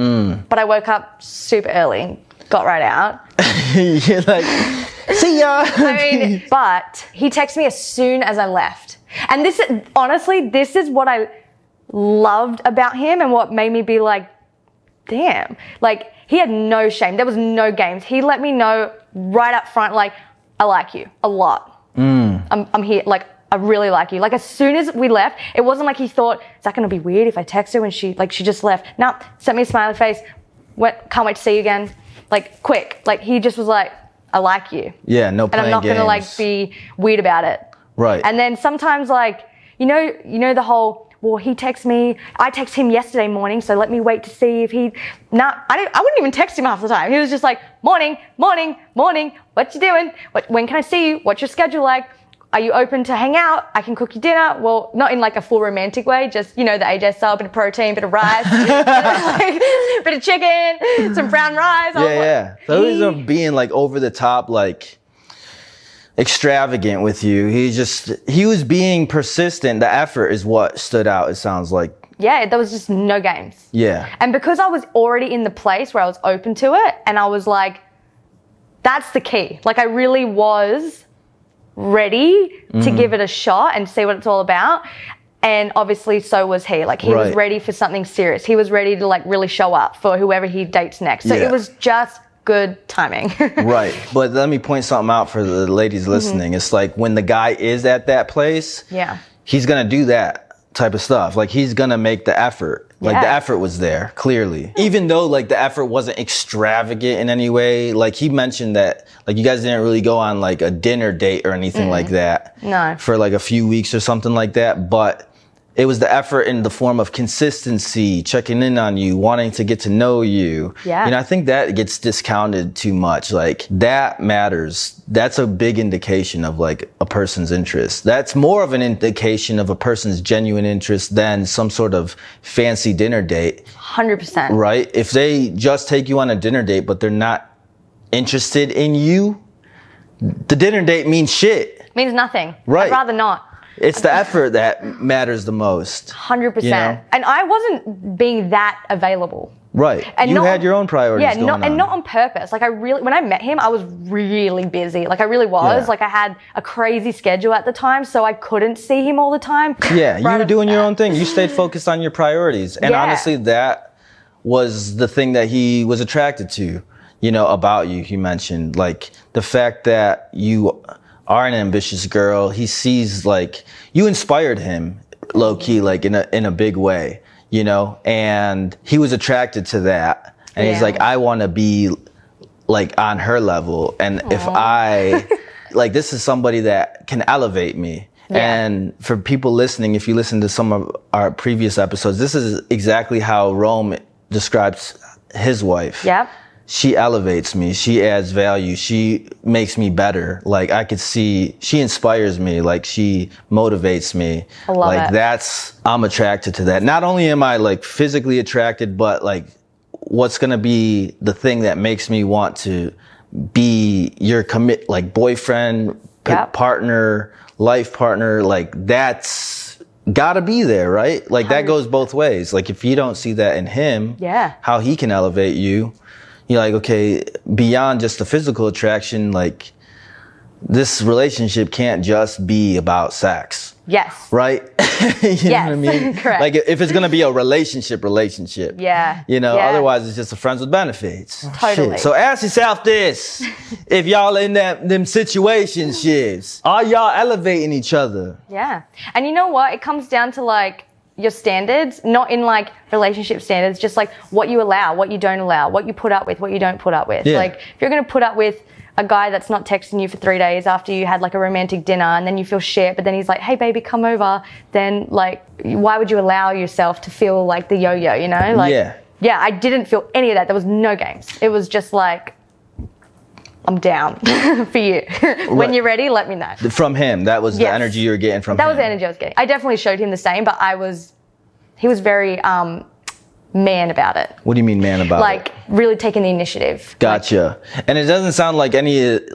but I woke up super early and got right out. You're like, see ya. I mean, but he texted me as soon as I left. And this is what I loved about him and what made me be like, damn. Like, he had no shame. There was no games. He let me know right up front, like, I like you a lot. I'm here. Like, I really like you. Like, as soon as we left, it wasn't like he thought, is that going to be weird if I text her when she just left? No, sent me a smiley face. Can't wait to see you again. Like, quick. Like, he just was like, I like you. Yeah, no And playing I'm not going to, like, games. be weird about it. Right. And then sometimes, like, you know the whole, well, he texts me. I text him yesterday morning, so let me wait to see if he. Nah, I wouldn't even text him half the time. He was just like, morning, morning, morning. What you doing? When can I see you? What's your schedule like? Are you open to hang out? I can cook you dinner. Well, not in like a full romantic way, just, you know, the AJ style, bit of protein, bit of rice, bit of chicken, some brown rice. Yeah. So he's not being like over the top, like extravagant with you. He was being persistent. The effort is what stood out, it sounds like. Yeah, there was just no games. Yeah. And because I was already in the place where I was open to it, and I was like, that's the key. Like, I really was ready to give it a shot and see what it's all about. And obviously so was he. Like, he was ready for something serious. He was ready to like really show up for whoever he dates next. So it was just good timing. Right. But let me point something out for the ladies listening. It's like when the guy is at that place, he's going to do that type of stuff. Like, he's going to make the effort. Like, the effort was there, clearly. Even though, like, the effort wasn't extravagant in any way. Like, he mentioned that, like, you guys didn't really go on, like, a dinner date or anything like that. No. For, like, a few weeks or something like that. But it was the effort in the form of consistency, checking in on you, wanting to get to know you. Yeah. You know, I think that gets discounted too much. Like, that matters. That's a big indication of like a person's interest. That's more of an indication of a person's genuine interest than some sort of fancy dinner date. 100%. Right? If they just take you on a dinner date, but they're not interested in you, the dinner date means shit. Means nothing. Right. I'd rather not. It's the effort that matters the most. 100%. You know? And I wasn't being that available. Right. And you had your own priorities going on. And not on purpose. Like, when I met him, I was really busy. Like, I really was. Yeah. Like, I had a crazy schedule at the time, so I couldn't see him all the time. Yeah, you were doing your own thing. You stayed focused on your priorities. And honestly, that was the thing that he was attracted to, you know, about you. He mentioned, like, the fact that you are an ambitious girl. He sees, like, you inspired him low key, like in a big way, you know, and he was attracted to that. And he's like, I want to be like on her level. And if I, like, this is somebody that can elevate me. And for people listening, if you listen to some of our previous episodes, this is exactly how Rome describes his wife. Yep. She elevates me. She adds value. She makes me better. Like, I could see, she inspires me. Like, she motivates me. I love it. I'm attracted to that. Not only am I like physically attracted, but like, what's going to be the thing that makes me want to be your like boyfriend, partner, life partner. Like, that's gotta be there, right? Like, that goes both ways. Like, if you don't see that in him, how he can elevate you, you're like, okay, beyond just the physical attraction, like, this relationship can't just be about sex. Yes. Right? You know what I mean? Correct. Like, if it's gonna be a relationship. Yeah. You know, otherwise it's just a friends with benefits. Totally. Shit. So ask yourself this. If y'all in them situationships, are y'all elevating each other? Yeah. And you know what? It comes down to like your standards, not in like relationship standards, just like what you allow, what you don't allow, what you put up with, what you don't put up with. Like, if you're going to put up with a guy that's not texting you for 3 days after you had like a romantic dinner and then you feel shit, but then he's like, hey baby, come over, then like, why would you allow yourself to feel like the yo-yo, you know? Like, yeah, I didn't feel any of that. There was no games. It was just like, I'm down for you. When you're ready, let me know. From him, that was the energy you were getting from him. That was the energy I was getting. I definitely showed him the same, but he was very man about it. What do you mean man about it? Like, really taking the initiative. Gotcha. And it doesn't sound like it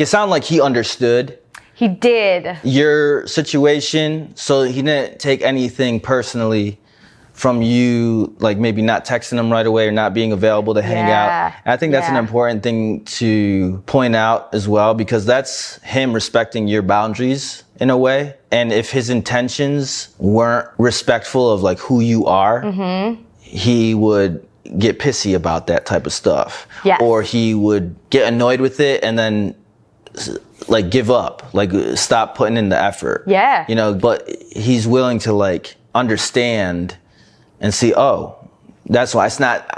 sounded like he understood. He did. Your situation, so he didn't take anything personally from you, like maybe not texting him right away or not being available to hang out. And I think that's an important thing to point out as well, because that's him respecting your boundaries in a way. And if his intentions weren't respectful of like who you are, he would get pissy about that type of stuff. Or he would get annoyed with it and then like give up, like stop putting in the effort. You know, but he's willing to like understand and see, oh, that's why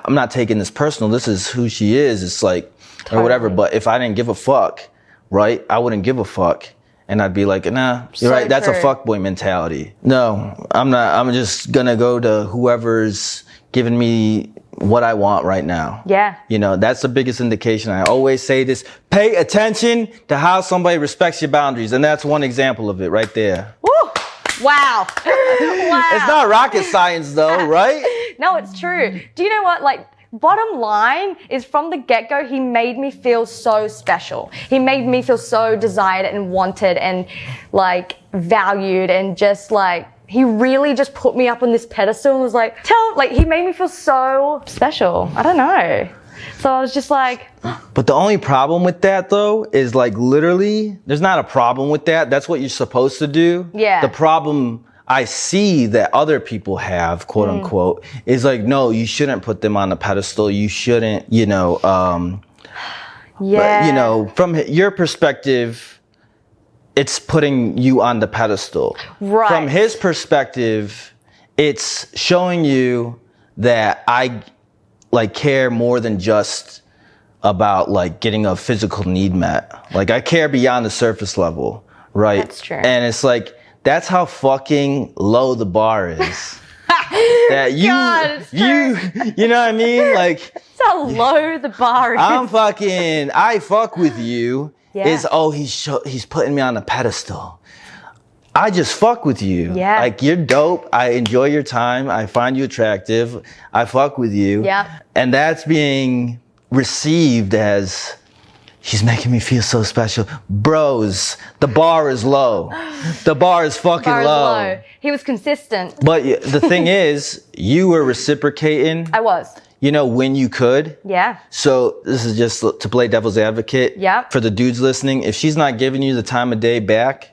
I'm not taking this personal. This is who she is. It's like, or whatever. But if I didn't give a fuck, right, I wouldn't give a fuck. And I'd be like, nah, you're So right. That's a true. fuckboy mentality. No, I'm not. I'm just gonna go to whoever's giving me what I want right now. Yeah. You know, that's the biggest indication. I always say this, pay attention to how somebody respects your boundaries. And that's one example of it right there. Woo! Wow. Wow. It's not rocket science though, right? No, it's true. Do you know what? Like, bottom line is from the get-go, he made me feel so special. He made me feel so desired and wanted and like valued and just like, he really just put me up on this pedestal and was like, he made me feel so special. I don't know. So I was just like. But the only problem with that though is like literally, there's not a problem with that. That's what you're supposed to do. Yeah. The problem I see that other people have, quote unquote, is like, no, you shouldn't put them on a pedestal. You shouldn't, you know, Yeah. but, you know, from your perspective, it's putting you on the pedestal. Right. From his perspective, it's showing you that I like care more than just about like getting a physical need met. Like I care beyond the surface level, right? That's true. And it's like, that's how fucking low the bar is. That you, God, it's true. you know what I mean? Like, That's how low the bar is. I fuck with you. Yeah. Is, oh, he's putting me on a pedestal. I just fuck with you. Yeah. Like, you're dope. I enjoy your time. I find you attractive. I fuck with you. Yeah. And that's being received as, he's making me feel so special. Bros, the bar is low. The bar is fucking Bar is low. low. He was consistent. But the thing is, you were reciprocating, I was. you know, when you could. Yeah. So this is just to play devil's advocate. Yeah. For the dudes listening, if she's not giving you the time of day back,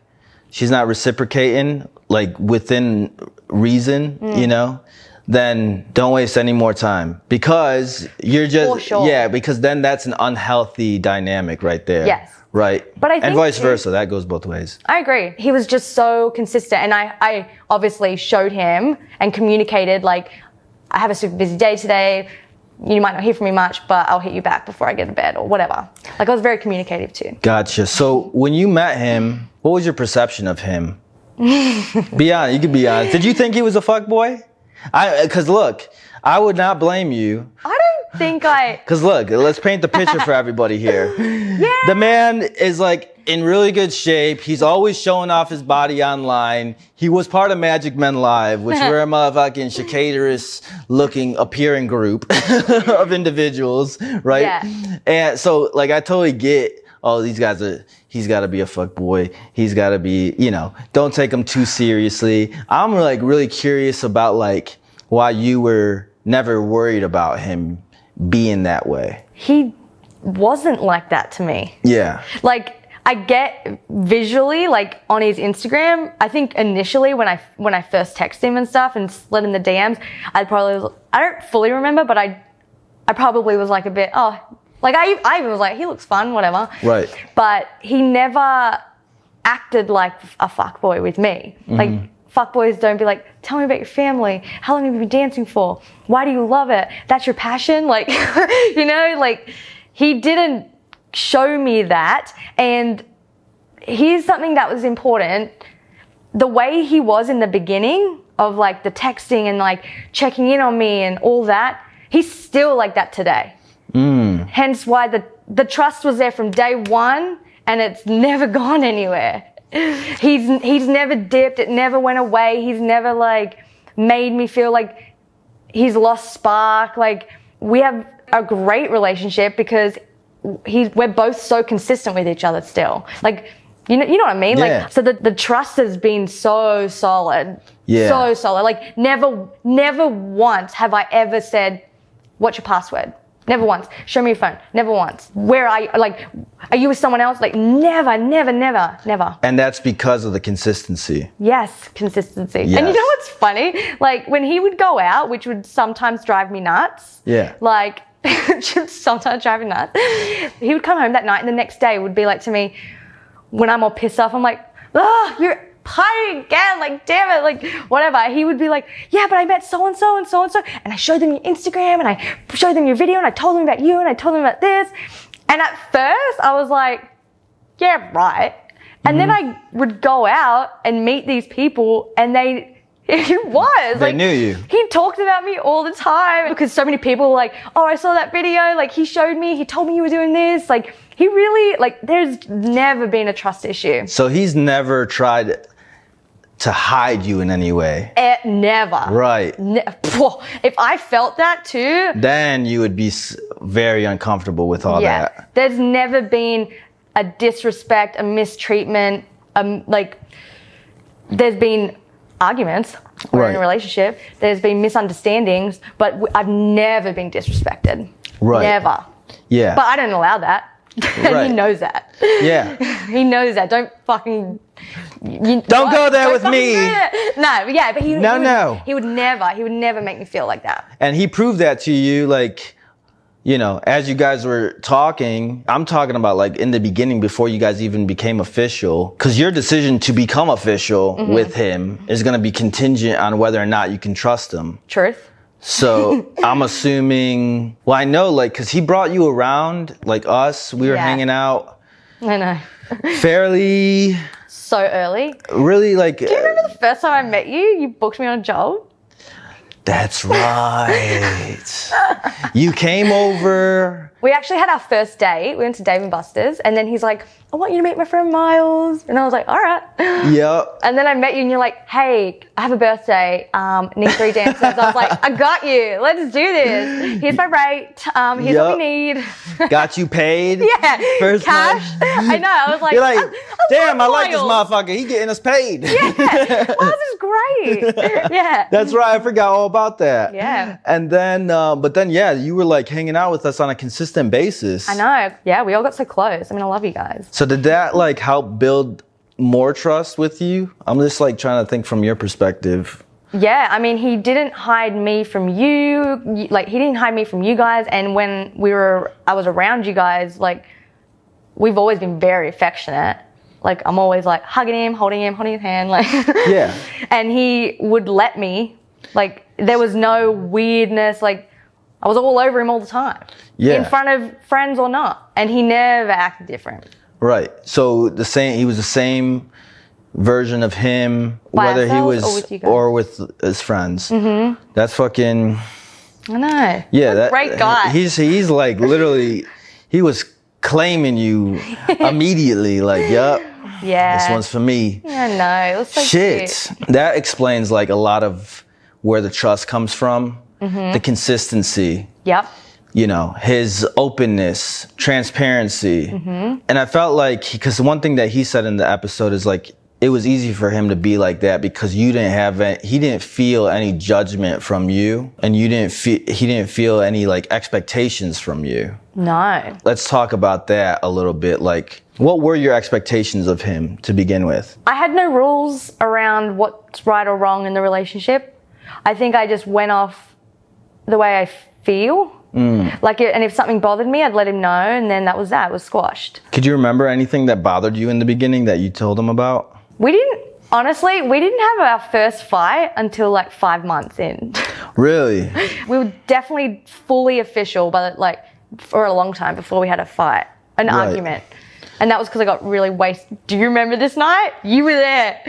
she's not reciprocating like within reason, you know, then don't waste any more time because you're just, For sure. yeah, because then that's an unhealthy dynamic right there. Yes. Right. But I and think vice too- versa. That goes both ways. I agree. He was just so consistent. And I obviously showed him and communicated, like, I have a super busy day today. You might not hear from me much, but I'll hit you back before I get to bed or whatever. Like, I was very communicative too. Gotcha. So when you met him, what was your perception of him? Be honest. You can be honest. Did you think he was a fuckboy? Because look, I would not blame you. I don't think Because look, let's paint the picture for everybody here. Yeah. The man is like in really good shape. He's always showing off his body online. He was part of Magic Men Live, which we're a motherfucking chicaderous looking appearing group of individuals, right? Yeah. And so like I totally get, oh, these guys are, he's got to be a fuck boy. He's got to be, you know, don't take him too seriously. I'm like really curious about like why you were never worried about him being that way. He wasn't like that to me. Yeah. Like, I get visually, like on his Instagram, I think initially when I first texted him and stuff and slid in the DMs, I don't fully remember, but I probably was like a bit, oh, like I even was like, he looks fun, whatever. Right. But he never acted like a fuckboy with me. Like, fuckboys don't be like, tell me about your family. How long have you been dancing for? Why do you love it? That's your passion? Like, you know, like he didn't show me that. And here's something that was important. The way he was in the beginning of like the texting and like checking in on me and all that, he's still like that today. Hence why the trust was there from day one and it's never gone anywhere. He's never dipped. It never went away. He's never like made me feel like he's lost spark. Like we have a great relationship because we're both so consistent with each other still. Like, you know what I mean? Yeah. Like, so the trust has been so solid. Yeah. So solid. Like never once have I ever said, what's your password? Never once. Show me your phone. Never once. Where are you? Like, are you with someone else? Like, never. And that's because of the consistency. Yes, consistency. Yes. And you know what's funny? Like, when he would go out, which would sometimes drive me nuts. Yeah. Like, sometimes drive me nuts. He would come home that night and the next day would be like to me, when I'm all pissed off, I'm like, you're partying again, like damn it, like whatever. He would be like, yeah, but I met so-and-so and so-and-so and I showed them your Instagram and I showed them your video and I told them about you and I told them about this. And at first I was like, yeah, right. And then I would go out and meet these people and they knew you. He talked about me all the time because so many people were like, oh, I saw that video. Like, he showed me, he told me you were doing this. Like, he really, like, there's never been a trust issue. So he's never tried to hide you in any way. Never. Right. If I felt that too, then you would be very uncomfortable with all that. There's never been a disrespect, a mistreatment, like, there's been arguments. We're in a relationship. There's been misunderstandings, but I've never been disrespected. Right. Never. Yeah. But I don't allow that. And he knows that. Yeah. He knows that. Don't fucking... Don't go there with me. No, yeah, but he would never make me feel like that. And he proved that to you, like, you know, as you guys were talking. I'm talking about like in the beginning before you guys even became official, because your decision to become official with him is going to be contingent on whether or not you can trust him. Truth. So I'm assuming, well, I know, like, because he brought you around, like us, we were hanging out. I know. Fairly... So early. Really, like... Do you remember the first time I met you? You booked me on a job? That's right. You came over. We actually had our first date. We went to Dave & Buster's, and then he's like, I want you to meet my friend Miles. And I was like, all right. Yep. And then I met you, and you're like, hey, I have a birthday. Need 3 dancers. I was like, I got you. Let's do this. Here's my rate. Here's what we need. Got you paid? Yeah. First cash. I know. I was like, you're like, damn, I like this motherfucker. He getting us paid. Yeah. Miles is great. Yeah. That's right. I forgot all about that. Yeah. And then, but then, yeah, you were like hanging out with us on a consistent basis. I know. Yeah, we all got so close. I mean, I love you guys. So did that like help build more trust with you? I'm just like trying to think from your perspective. Yeah, I mean, he didn't hide me from you. Like, he didn't hide me from you guys. And when I was around you guys, like, we've always been very affectionate. Like, I'm always like hugging him, holding his hand, like. Yeah. And he would let me. Like, there was no weirdness. Like, I was all over him all the time. Yeah. In front of friends or not. And he never acted different. Right. So he was the same version of him, By whether he was or with his friends. Mm-hmm. That's fucking. I know. Yeah, that great guy. He's like literally, he was claiming you immediately. Like, yup. Yeah. This one's for me. Yeah, I know. It was so shit. Cute. That explains like a lot of where the trust comes from. Mm-hmm. The consistency. Yep. You know, his openness, transparency. Mm-hmm. And I felt like, because one thing that he said in the episode is like, it was easy for him to be like that because he didn't feel any judgment from you, and he didn't feel any like expectations from you. No. Let's talk about that a little bit. Like, what were your expectations of him to begin with? I had no rules around what's right or wrong in the relationship. I think I just went off the way I feel. Like, and if something bothered me, I'd let him know, and then that was that. It was squashed. Could you remember anything that bothered you in the beginning that you told him about? Honestly, we didn't have our first fight until like 5 months in. Really? We were definitely fully official, but like for a long time before we had a fight, an argument. And that was because I got really wasted. Do you remember this night? You were there.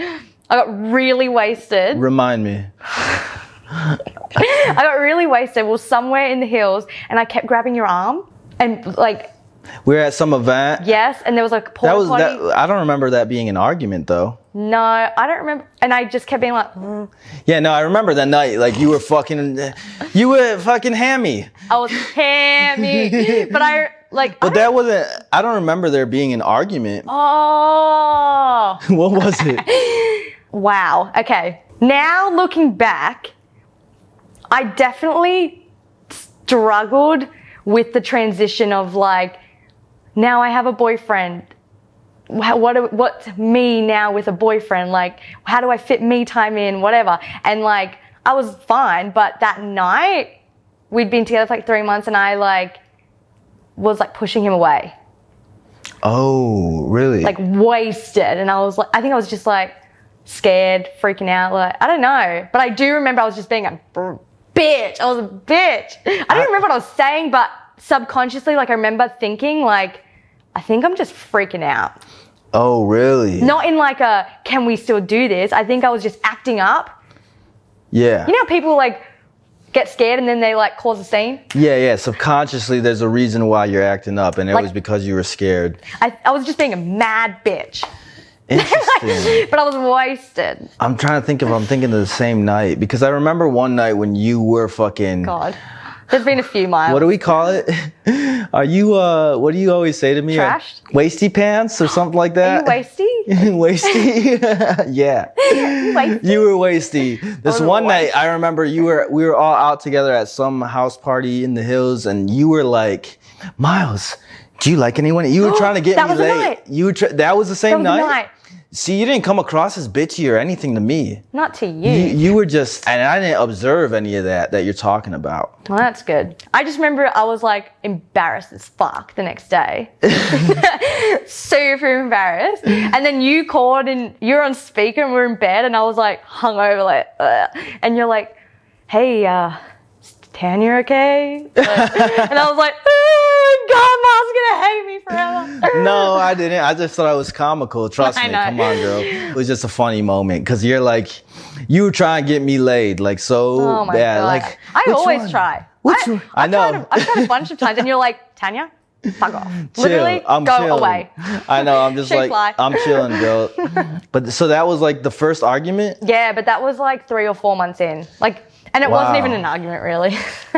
I got really wasted. Remind me. I got really wasted. We were somewhere in the hills, and I kept grabbing your arm, and like. We were at some event. Yes, and there was like a porta potty. I don't remember that being an argument though. No, I don't remember. And I just kept being like. Yeah, no, I remember that night. Like you were fucking hammy. I was hammy, but that wasn't. I don't remember there being an argument. Oh. What was it? Wow. Okay. Now looking back, I definitely struggled with the transition of like, now I have a boyfriend. What's me now with a boyfriend? Like, how do I fit me time in? Whatever. And like, I was fine, but that night we'd been together for like 3 months, and I like was like pushing him away. Oh, really? Like wasted. And I was like, I think I was just like scared, freaking out. Like, I don't know. But I do remember I was just being a bitch. I was a bitch. I don't remember what I was saying, but subconsciously, like I remember thinking like, I think I'm just freaking out. Oh, really? Not in like a, can we still do this? I think I was just acting up. Yeah. You know how people like get scared and then they like cause a scene? Yeah. Subconsciously, there's a reason why you're acting up, and it was because you were scared. I was just being a mad bitch. Interesting. But I was wasted. I'm trying to think if I'm thinking of the same night, because I remember one night when you were fucking... God. There's been a few miles. What do we call it? Are you, what do you always say to me? Trashed? Wasty pants or something like that? Are you wasty? Wasty? Yeah. Wasty? You were wasty. This one night, I remember we were all out together at some house party in the hills, and you were like, Miles, do you like anyone? You were trying to get me late. That was the same night? See, you didn't come across as bitchy or anything to me. Not to you. You were just, and I didn't observe any of that you're talking about. Well, that's good. I just remember I was like embarrassed as fuck the next day. Super embarrassed. And then you called and you were on speaker and we were in bed and I was like hungover, like, ugh. And you're like, hey, is Tanya okay? And I was like, God, Mom's gonna hate me forever. No, I didn't. I just thought I was comical. Trust me. Come on, girl. It was just a funny moment because you were trying to get me laid, like so bad. God. Like I always try. I know. I've tried a bunch of times, and you're like, Tanya, fuck off. Chill. Literally, I'm go chilling. away. I know. I'm just like, fly. I'm chilling, girl. But so that was like the first argument? Yeah, but that was like 3 or 4 months in. And it wasn't even an argument, really.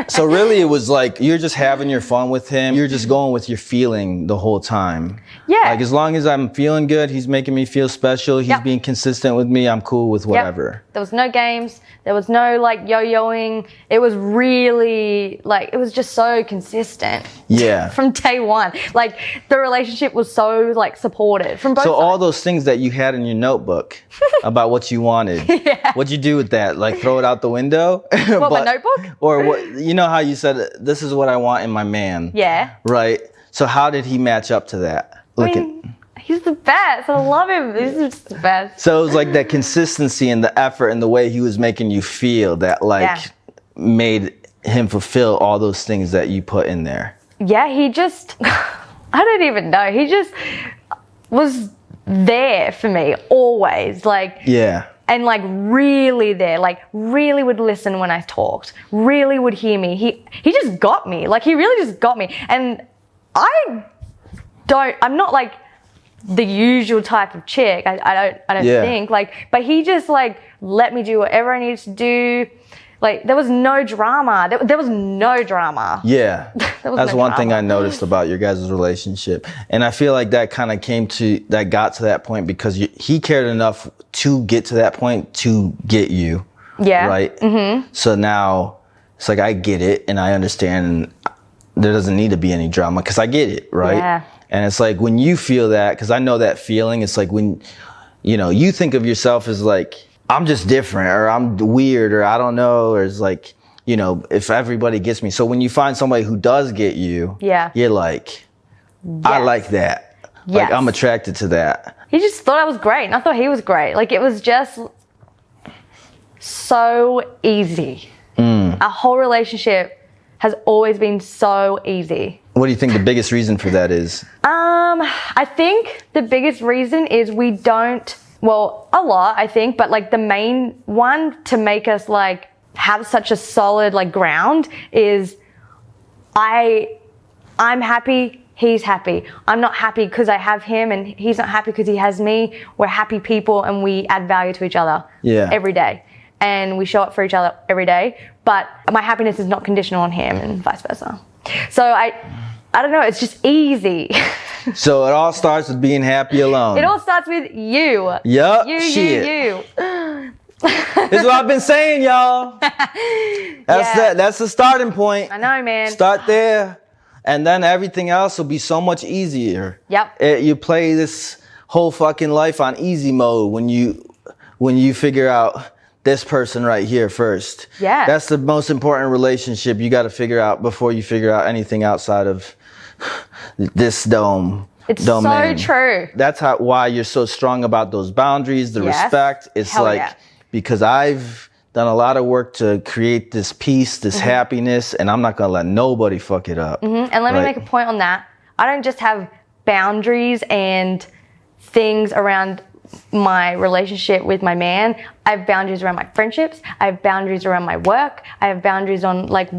So really, it was like you're just having your fun with him. You're just going with your feeling the whole time. Yeah. Like as long as I'm feeling good, he's making me feel special. He's being consistent with me. I'm cool with whatever. Yep. There was no games. There was no like yo-yoing. It was really like, it was just so consistent. Yeah. From day one. Like the relationship was so like supportive from both sides. All those things that you had in your notebook about what you wanted. Yeah. What'd you do with that? Like throw it out the window? What, my notebook? Or what? You know how you said, this is what I want in my man. Yeah. Right? So how did he match up to that? He's the best. I love him. He's just the best. So it was like that consistency and the effort and the way he was making you feel that made him fulfill all those things that you put in there. Yeah, he just, I don't even know. He just was there for me always. Yeah. And like really there, like really would listen when I talked, really would hear me. He just got me. Like he really just got me. And I'm not like the usual type of chick. I don't think but he just like let me do whatever I needed to do. Like there was no drama. There was no drama. Yeah. That's one thing I noticed about your guys' relationship. And I feel like that kind of got to that point because he cared enough to get to that point to get you. Yeah. Right? Mm-hmm. So now it's like, I get it and I understand and there doesn't need to be any drama because I get it. Right? Yeah. And it's like when you feel that, because I know that feeling, it's like when, you think of yourself as like, I'm just different or I'm weird or I don't know, or it's like, if everybody gets me. So when you find somebody who does get you, you're like, I like that. Yes. Like I'm attracted to that. He just thought I was great and I thought he was great. Like it was just so easy. Our whole relationship has always been so easy. What do you think the biggest reason for that is? I think the biggest reason is we don't, well, a lot, I think, but like the main one to make us like have such a solid like ground is I'm happy, he's happy. I'm not happy because I have him and he's not happy because he has me. We're happy people and we add value to each other every day. And we show up for each other every day. But my happiness is not conditional on him and vice versa. So I don't know, it's just easy. So it all starts with being happy alone. It all starts with you. Yup. You. This is what I've been saying, y'all. That's the starting point. I know, man. Start there. And then everything else will be so much easier. Yep. You play this whole fucking life on easy mode when you figure out this person right here first. Yeah. That's the most important relationship you got to figure out before you figure out anything outside of this domain. It's so true. That's why you're so strong about those boundaries, the respect. It's because I've done a lot of work to create this peace, this happiness, and I'm not going to let nobody fuck it up. And let me make a point on that. I don't just have boundaries and things around my relationship with my man. I have boundaries around my friendships. I have boundaries around my work. I have boundaries on like,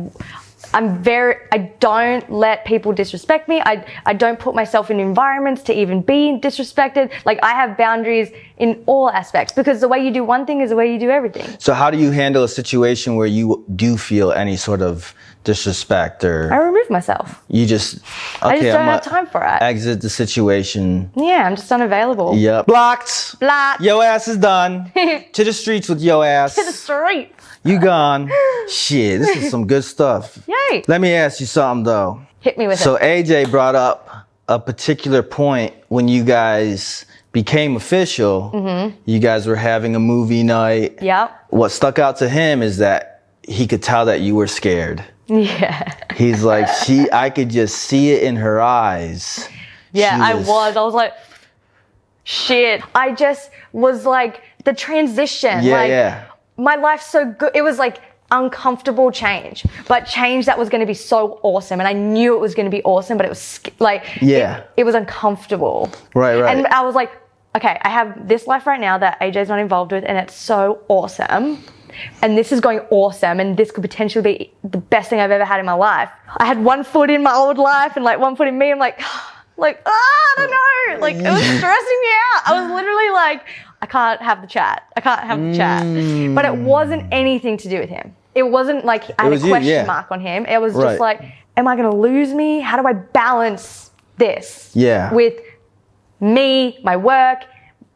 I don't let people disrespect me. I don't put myself in environments to even be disrespected. Like I have boundaries in all aspects because the way you do one thing is the way you do everything. So how do you handle a situation where you do feel any sort of disrespect or? I remove myself. You just, okay, I just don't have time for it. Exit the situation. Yeah, I'm just unavailable. Yep. Blocked. Blocked. Yo ass is done. To the streets with yo ass. To the street. You gone. Shit, this is some good stuff. Yay. Let me ask you something though. Hit me with it. So AJ brought up a particular point when you guys became official. Mm-hmm. You guys were having a movie night. Yep. What stuck out to him is that he could tell that you were scared. Yeah. He's like, I could just see it in her eyes. Yeah, I was like, shit. I just was like, the transition. Yeah, like, yeah. My life's so good. It was like uncomfortable change, but change that was going to be so awesome. And I knew it was going to be awesome, but it was like, yeah, it was uncomfortable. Right. And I was like, okay, I have this life right now that AJ's not involved with, and it's so awesome. And this is going awesome, and this could potentially be the best thing I've ever had in my life. I had one foot in my old life and like one foot in me. I'm like, I don't know. Like, it was stressing me out. I was literally like, I can't have the chat. But it wasn't anything to do with him. It wasn't like I had a question mark on him. It was just like, am I going to lose me? How do I balance this with me, my work,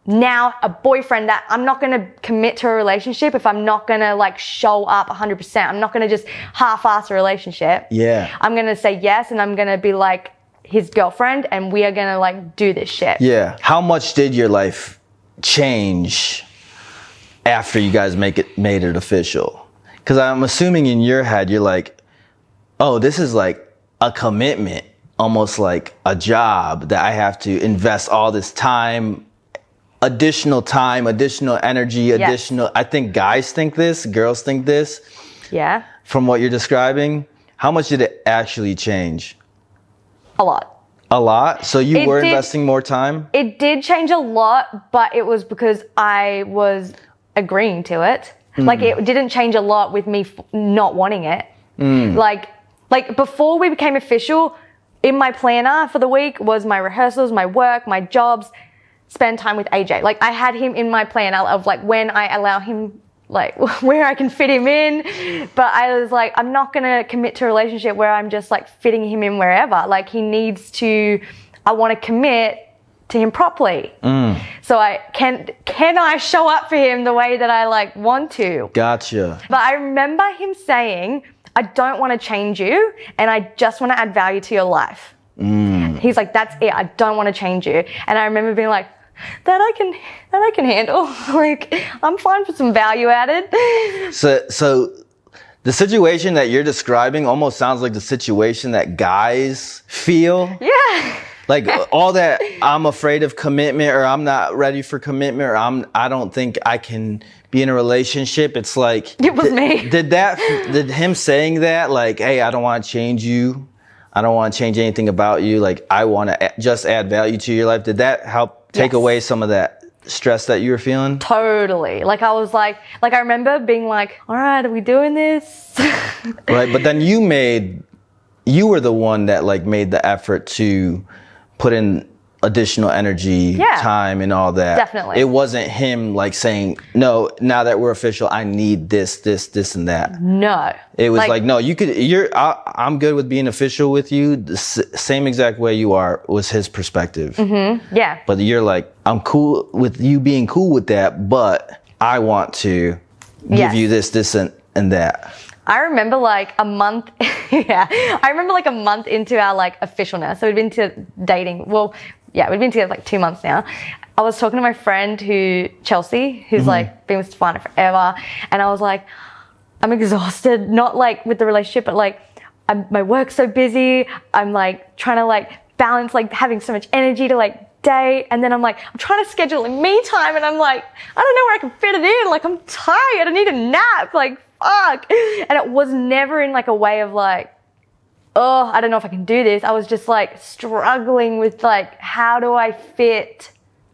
now a boyfriend that I'm not going to commit to a relationship if I'm not going to like show up 100%. I'm not going to just half-ass a relationship. Yeah. I'm going to say yes, and I'm going to be like his girlfriend, and we are going to like do this shit. Yeah. How much did your life change after you guys made it official? Because I'm assuming in your head, you're like, oh, this is like a commitment, almost like a job that I have to invest all this time, additional energy, additional. I think guys think this, girls think this. Yeah. From what you're describing, how much did it actually change? A lot. A lot? So you were investing more time? It did change a lot, but it was because I was agreeing to it. Like, it didn't change a lot with me not wanting it. Like before we became official, in my planner for the week was my rehearsals, my work, my jobs, spend time with AJ. Like, I had him in my planner of like when I allow him, like where I can fit him in. But I was like, I'm not going to commit to a relationship where I'm just like fitting him in wherever. Like, he needs to, I want to commit to him properly. So can I show up for him the way that I like want to? Gotcha. But I remember him saying, I don't want to change you, and I just want to add value to your life. He's like, that's it. I don't want to change you. And I remember being like, that I can handle. Like, I'm fine for some value added. So the situation that you're describing almost sounds like the situation that guys feel. Yeah. Like all that, I'm afraid of commitment, or I'm not ready for commitment, or I don't think I can be in a relationship. It's like, it was me. Did him saying that, like, hey, I don't want to change you, I don't want to change anything about you, like, I want to just add value to your life, did that help take away some of that stress that you were feeling? Totally. Like, I was like I remember being like, all right, are we doing this? Right. But then you were the one that like made the effort to put in additional energy, time, and all that. Definitely. It wasn't him like saying, no, now that we're official, I need this, and that. No. It was like no, I'm good with being official with you. The same exact way you are was his perspective. Mm-hmm. Yeah. But you're like, I'm cool with you being cool with that, but I want to give you this, and that. I remember like a month, I remember like a month into our like officialness. So we'd been to dating. Well, yeah, we'd been together like 2 months now. I was talking to my friend Chelsea, who's like been with Stefano forever. And I was like, I'm exhausted, not like with the relationship, but like my work's so busy. I'm like trying to like balance, like having so much energy to like date. And then I'm like, I'm trying to schedule a me time. And I'm like, I don't know where I can fit it in. Like, I'm tired. I need a nap. Like, fuck. And it was never in like a way of like, oh, I don't know if I can do this. I was just like struggling with like, how do I fit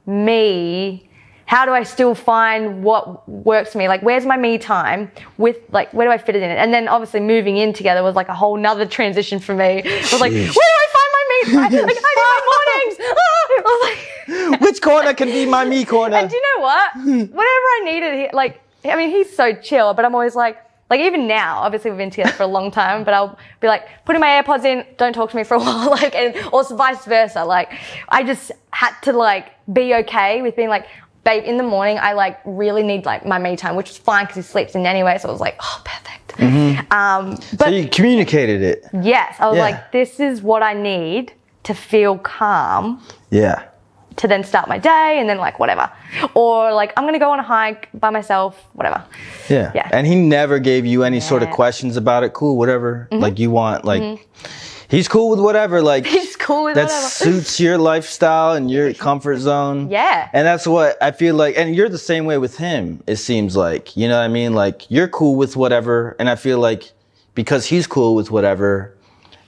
me, how do I still find what works for me? Like, where's my me time with, like, where do I fit it in? And then obviously moving in together was like a whole nother transition for me. It was like, where do I find my me time? Like, I do my mornings. I was like, which corner can be my me corner? and do you know what? Whatever I needed, like, I mean, he's so chill, but I'm always like even now, obviously we've been together for a long time, but I'll be like, putting my AirPods in, don't talk to me for a while, like, and also vice versa. Like, I just had to like be okay with being like, babe, in the morning, I like really need like my me time, which was fine because he sleeps in anyway. So I was like, oh, perfect. So you communicated it. Yes, I was like, this is what I need to feel calm. Yeah. To then start my day and then like whatever. Or like, I'm going to go on a hike by myself, whatever. Yeah. And he never gave you any sort of questions about it. Cool, whatever. Like you want, like, he's cool with whatever. Like, he's cool with that whatever. suits your lifestyle and your comfort zone. Yeah. And that's what I feel like. And you're the same way with him, it seems like. You know what I mean? Like, you're cool with whatever. And I feel like because he's cool with whatever,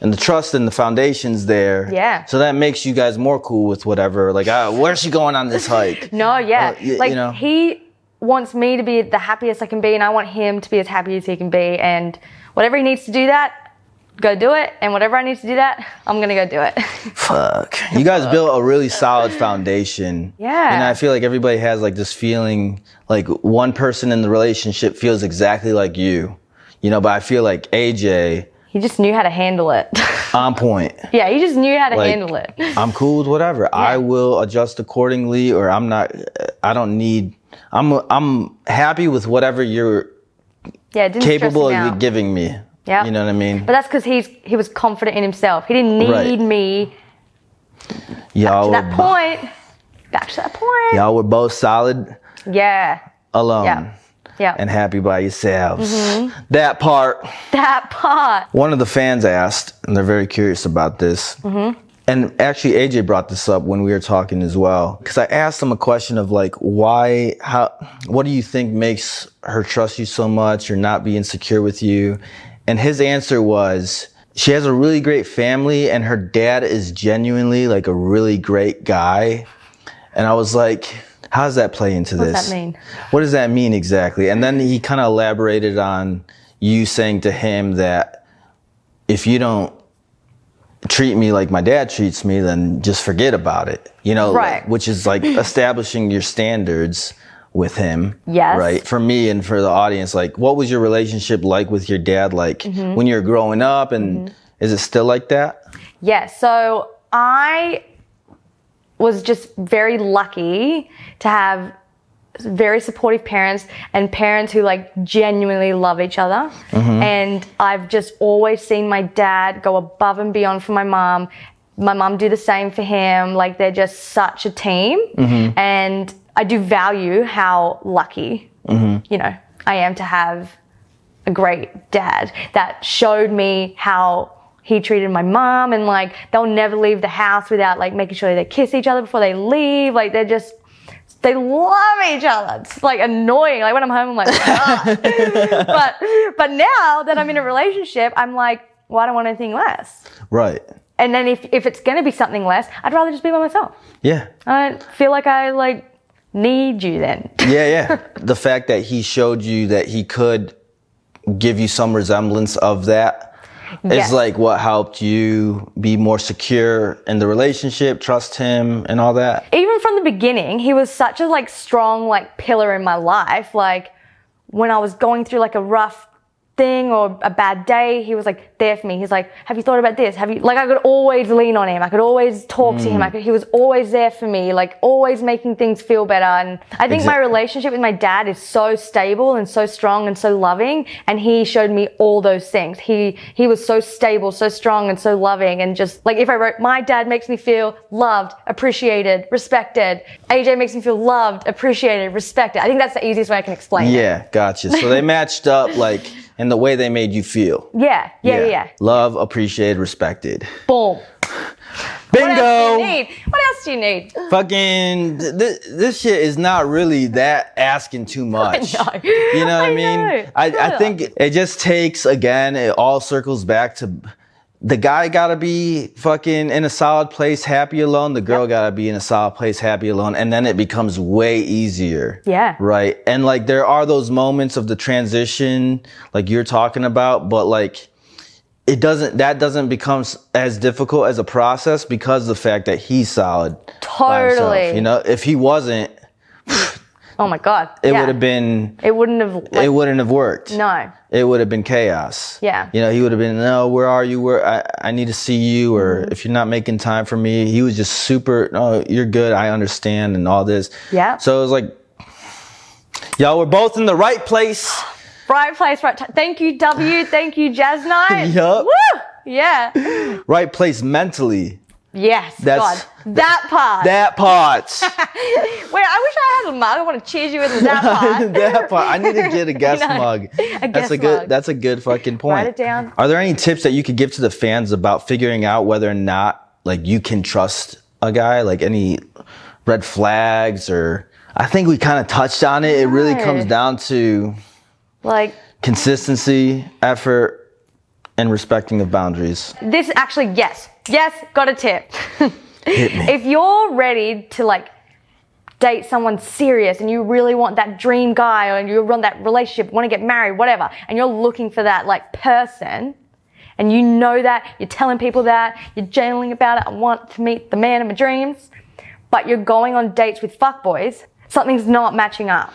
and the trust and the foundation's there. Yeah. So that makes you guys more cool with whatever. Like, where's she going on this hike? No, yeah. Like, you know? he wants me to be the happiest I can be, and I want him to be as happy as he can be. And whatever he needs to do that, go do it. And whatever I need to do that, I'm going to go do it. Fuck. You guys built a really solid foundation. Yeah. And I feel like everybody has like this feeling like one person in the relationship feels exactly like you. You know, but I feel like AJ... He just knew how to handle it. on point. Yeah, he just knew how to Like, handle it. I'm cool with whatever. I will adjust accordingly, or I'm happy with whatever you're capable of giving me. Yeah. You know what I mean? But that's because he was confident in himself. He didn't need me. Y'all back to that point. Y'all were both solid. Yeah. Alone. Yeah. Yeah. And happy by yourselves. That part. One of the fans asked, and they're very curious about this. And actually, AJ brought this up when we were talking as well. Because I asked him a question of like, what do you think makes her trust you so much or not be insecure with you? And his answer was, she has a really great family and her dad is genuinely like a really great guy. And I was like, how does that play into this? What does that mean? What does that mean exactly? And then he kind of elaborated on you saying to him that if you don't treat me like my dad treats me, then just forget about it. You know, right. Which is like establishing your standards with him. Yes. Right. For me and for the audience, like, what was your relationship like with your dad, like when you were growing up, and is it still like that? Yeah. So I was just very lucky to have very supportive parents and parents who like genuinely love each other. And I've just always seen my dad go above and beyond for my mom do the same for him. Like, they're just such a team. And I do value how lucky, you know, I am to have a great dad that showed me how he treated my mom, and like, they'll never leave the house without like making sure they kiss each other before they leave. Like, they love each other. It's like annoying. Like, when I'm home, I'm like, but now that I'm in a relationship, I'm like, well, I don't want anything less. Right. And then if it's going to be something less, I'd rather just be by myself. Yeah. I don't feel like I like need you then. Yeah. The fact that he showed you that he could give you some resemblance of that. It's like what helped you be more secure in the relationship, trust him and all that. Even from the beginning, he was such a like strong like pillar in my life. Like, when I was going through like a rough thing or a bad day, he was like there for me. He's like, have you thought about this? I could always lean on him. I could always talk to him. He was always there for me, like always making things feel better. And I think my relationship with my dad is so stable and so strong and so loving. And he showed me all those things. He was so stable, so strong and so loving. And just like, if I wrote, my dad makes me feel loved, appreciated, respected. AJ makes me feel loved, appreciated, respected. I think that's the easiest way I can explain it. Yeah, gotcha. So they matched up like in the way they made you feel. Yeah. Love, appreciated, respected. Boom. Bingo. What else do you need? Fucking, this shit is not really that asking too much. I know. You know what I mean? I think it just takes, again, it all circles back to the guy gotta be fucking in a solid place, happy alone. The girl gotta be in a solid place, happy alone. And then it becomes way easier. Yeah. Right. And like, there are those moments of the transition, like you're talking about, but like, that doesn't become as difficult as a process because of the fact that he's solid. Totally. Himself, you know, if he wasn't, oh my God. it would have been, it wouldn't have, like, it wouldn't have worked. No. It would have been chaos. Yeah. You know, he would have been, no, where are you? I need to see you. Or if you're not making time for me, he was just super, no, you're good. I understand and all this. Yeah. So it was like, y'all were both in the right place. Right place, right time. Thank you, W. Thank you, Jazz Night. Yup. Woo! Yeah. Right place mentally. Yes. That's- God. That part. That part. Wait, I wish I had a mug. I want to cheers you with that part. That part. I need to get a guest You know, mug. That's a good. mug. That's a good fucking point. Write it down. Are there any tips that you could give to the fans about figuring out whether or not like you can trust a guy? Like any red flags or? I think we kind of touched on it. It really comes down to like consistency, effort, and respecting of boundaries. this. Actually, yes, got a tip. Hit me. If you're ready to like date someone serious and you really want that dream guy or you want that relationship, want to get married, whatever, and you're looking for that like person and you know that, you're telling people that, you're journaling about it, I want to meet the man of my dreams, but you're going on dates with fuckboys, something's not matching up.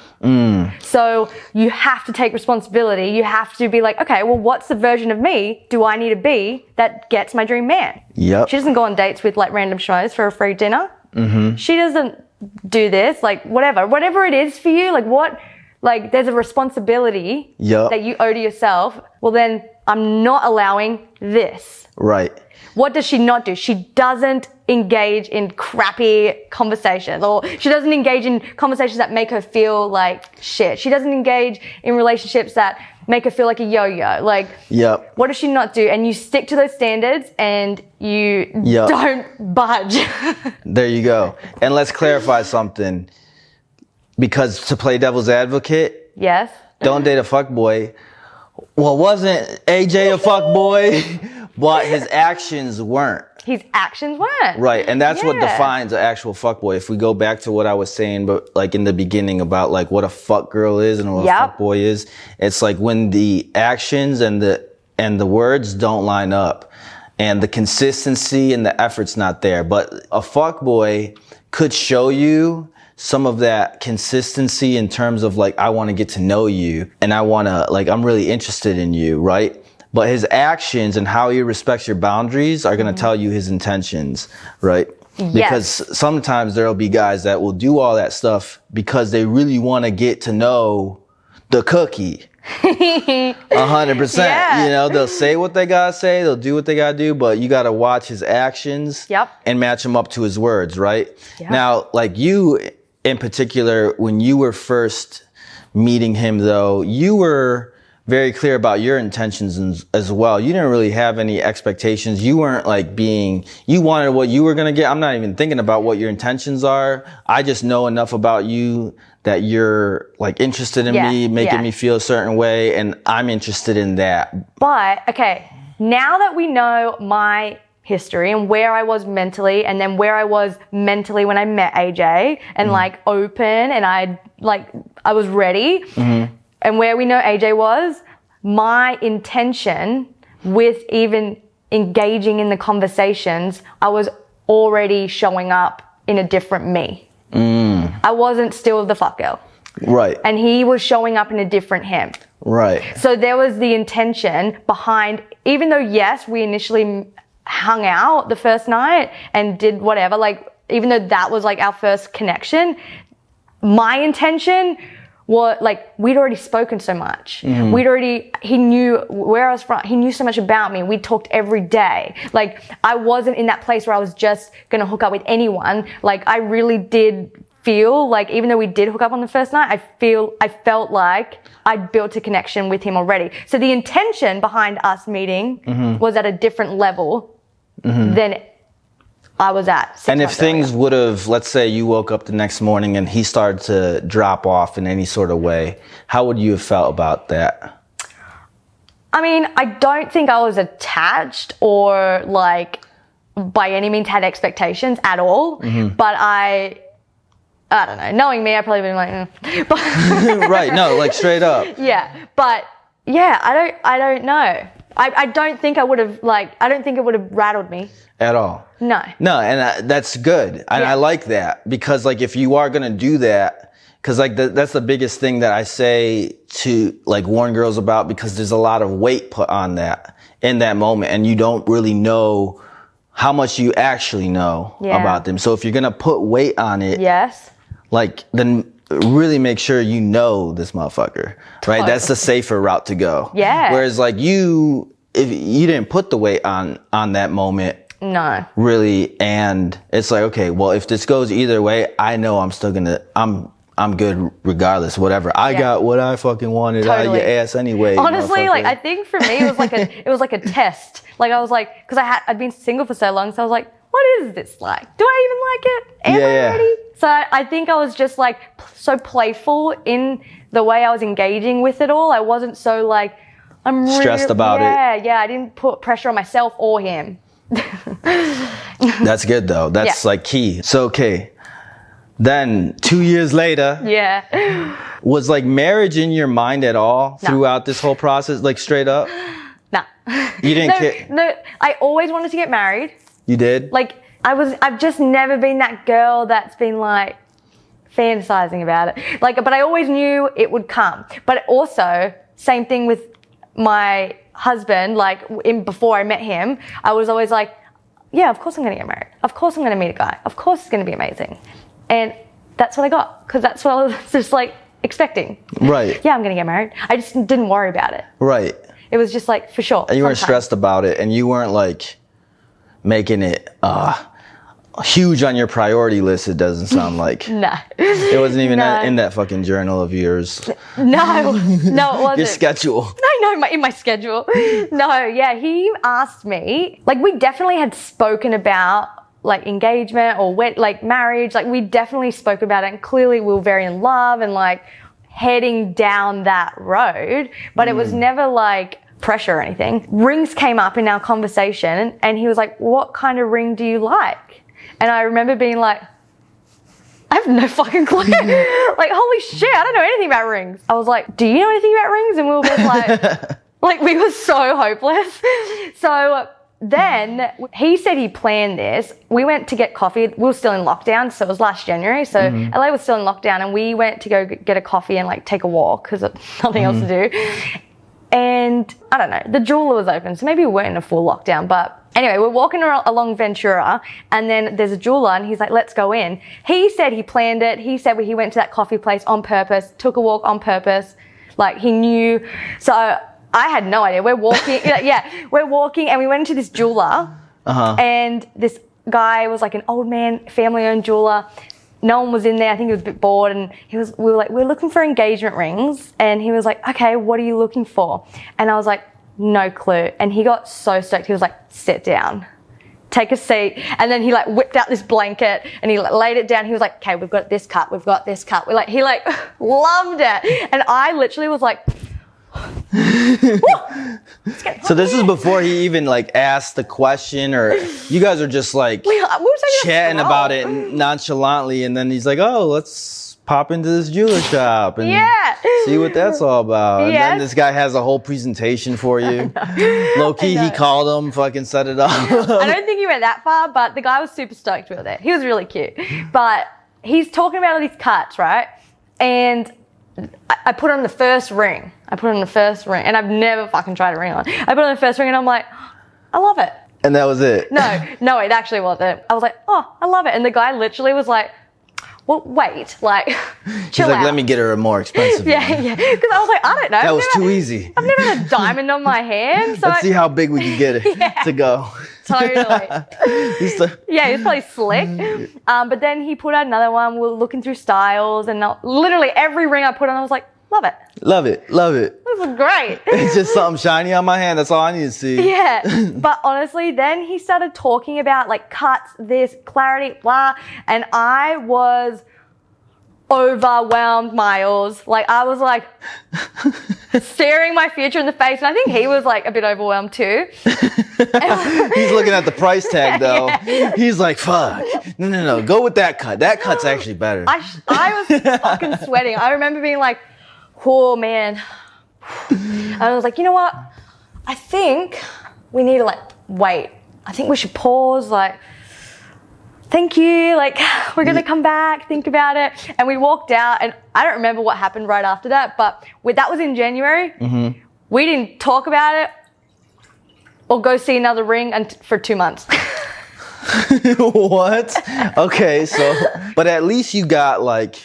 So you have to take responsibility. You have to be like, okay, well, what's the version of me do I need to be that gets my dream man? Yep. She doesn't go on dates with like random schmoes for a free dinner. She doesn't do this, like whatever it is for you, like there's a responsibility Yep. that you owe to yourself. Well, then I'm not allowing this. Right. What does she not do? She doesn't engage in crappy conversations, or she doesn't engage in conversations that make her feel like shit. She doesn't engage in relationships that make her feel like a yo-yo. Like, Yep. what does she not do? And you stick to those standards and you Yep. don't budge. There you go. And let's clarify something. Because to play devil's advocate, Yes. don't date a fuckboy. Well, wasn't AJ a fuckboy? But his actions weren't. His actions weren't. Right. And that's what Yeah. defines an actual fuckboy. If we go back to what I was saying, but like in the beginning about like what a fuck girl is and what a Yep. fuckboy is, it's like when the actions and the words don't line up and the consistency and the effort's not there. But a fuckboy could show you some of that consistency in terms of like, I want to get to know you and I want to like, I'm really interested in you. Right. But his actions and how he respects your boundaries are going to tell you his intentions, right? Yes. Because sometimes there'll be guys that will do all that stuff because they really want to get to know the cookie. 100%. Yeah. You know, they'll say what they gotta say, they'll do what they gotta do, but you gotta watch his actions and match them up to his words, right? Yep. Now, like you in particular, when you were first meeting him though, you were very clear about your intentions as well. You didn't really have any expectations. You weren't like you wanted what you were going to get. I'm not even thinking about what your intentions are. I just know enough about you that you're like interested in me, making me feel a certain way. And I'm interested in that. But, okay, now that we know my history and where I was mentally and then where I was mentally when I met AJ and like open and I was ready. And where we know AJ was, my intention with even engaging in the conversations, I was already showing up in a different me. I wasn't still the fuck girl. Right. And he was showing up in a different him. Right. So there was the intention behind, even though yes, we initially hung out the first night and did whatever, like even though that was like our first connection, my intention was like, we'd already spoken so much. He knew where I was from. He knew so much about me. We talked every day. Like I wasn't in that place where I was just going to hook up with anyone. Like I really did feel like, even though we did hook up on the first night, I felt like I'd built a connection with him already. So the intention behind us meeting was at a different level than I was at 6 And if months things earlier. would have, let's say you woke up the next morning and he started to drop off in any sort of way, how would you have felt about that? I mean, I don't think I was attached or like by any means had expectations at all. But I don't know. Knowing me, I'd probably been like, But Right. No, like straight up. Yeah. But yeah, I don't know. I don't think I would have I don't think it would have rattled me. At all. No. No, and that's good. And I like that because like if you are going to do that, because like that's the biggest thing that I say to like warn girls about, because there's a lot of weight put on that in that moment and you don't really know how much you actually know about them. So if you're going to put weight on it, like then really make sure you know this motherfucker, right? That's the safer route to go. Yeah. Whereas like if you didn't put the weight on that moment, no. really, and it's like, okay, well, if this goes either way, I know I'm still gonna, I'm good regardless, whatever. I got what I fucking wanted out of your ass anyway. Honestly, like I think for me it was like a test. Like I was like, because I'd been single for so long, so I was like, what is this like? Do I even like it? Am I ready? So I think I was just like so playful in the way I was engaging with it all. I wasn't so like I'm stressed about it. Yeah, I didn't put pressure on myself or him. That's good though. That's like key. So okay, then 2 years later, was like marriage in your mind at all throughout this whole process, like straight up? No. You didn't care? No, I always wanted to get married. You did? Like I've just never been that girl that's been like fantasizing about it. Like, but I always knew it would come. But also, same thing with my husband, like before I met him, I was always like, yeah, of course I'm going to get married. Of course I'm going to meet a guy. Of course it's going to be amazing. And that's what I got, because that's what I was just like expecting. Right. Yeah, I'm going to get married. I just didn't worry about it. Right. It was just like, for sure. And you weren't stressed about it, and you weren't like making it huge on your priority list, it doesn't sound like. No. It wasn't even in that fucking journal of yours. No, it wasn't. Your schedule. No, in my schedule. No, yeah, he asked me, like we definitely had spoken about like engagement or like marriage, like we definitely spoke about it, and clearly we were very in love and like heading down that road, but it was never like pressure or anything. Rings came up in our conversation and he was like, what kind of ring do you like? And I remember being like, I have no fucking clue. Like, holy shit, I don't know anything about rings. I was like, do you know anything about rings? And we were both like we were so hopeless. So then he said he planned this. We went to get coffee. We were still in lockdown, so it was last January. So LA was still in lockdown, and we went to go get a coffee and like take a walk because nothing else to do. And I don't know, the jeweler was open, so maybe we weren't in a full lockdown, but anyway, we're walking along Ventura, and then there's a jeweler, and he's like, let's go in. He said he planned it. He said he went to that coffee place on purpose, took a walk on purpose, like he knew. So I had no idea. We're walking, we're walking, and we went into this jeweler, and this guy was like an old man, family-owned jeweler. No one was in there. I think he was a bit bored, and we were like, we're looking for engagement rings. And he was like, okay, what are you looking for? And I was like, no clue. And he got so stoked. He was like, sit down, take a seat. And then he like whipped out this blanket and he laid it down. He was like, okay, we've got this cut. We've got this cut. He like loved it. And I literally was like, so this is before he even like asked the question, or you guys are just like we were chatting about it nonchalantly, and then he's like, oh, let's pop into this jeweler shop and see what that's all about. And then this guy has a whole presentation for you. Low key, he called him, fucking set it up. I don't think he went that far, but the guy was super stoked we were there. He was really cute. But he's talking about all these cuts, right? And I put on the first ring. And I've never fucking tried a ring on. I put on the first ring and I'm like, I love it. And that was it? No, it actually wasn't. I was like, oh, I love it. And the guy literally was like, well, wait, like, chill out. He's like, let me get her a more expensive one. Yeah. Because I was like, I don't know. That was too easy. I've never had a diamond on my hand. So Let's see how big we can get it to go. Totally. He's probably slick. But then he put out another one. We were looking through styles, and literally every ring I put on, I was like, love it. Love it. This is great. It's just something shiny on my hand. That's all I need to see. Yeah. But honestly, then he started talking about like cuts, this, clarity, blah. And I was overwhelmed, Miles. Like, I was like staring my future in the face, and I think he was like a bit overwhelmed too. He's looking at the price tag though. Yeah. He's like, fuck. No, go with that cut. That cut's actually better. I was fucking sweating. I remember being like, oh man. And I was like, you know what? I think we need to like wait. I think we should pause, like, thank you, like, we're gonna come back, think about it. And we walked out, and I don't remember what happened right after that, but that was in January. Mm-hmm. We didn't talk about it or go see another ring for 2 months. What? Okay, so, but at least you got like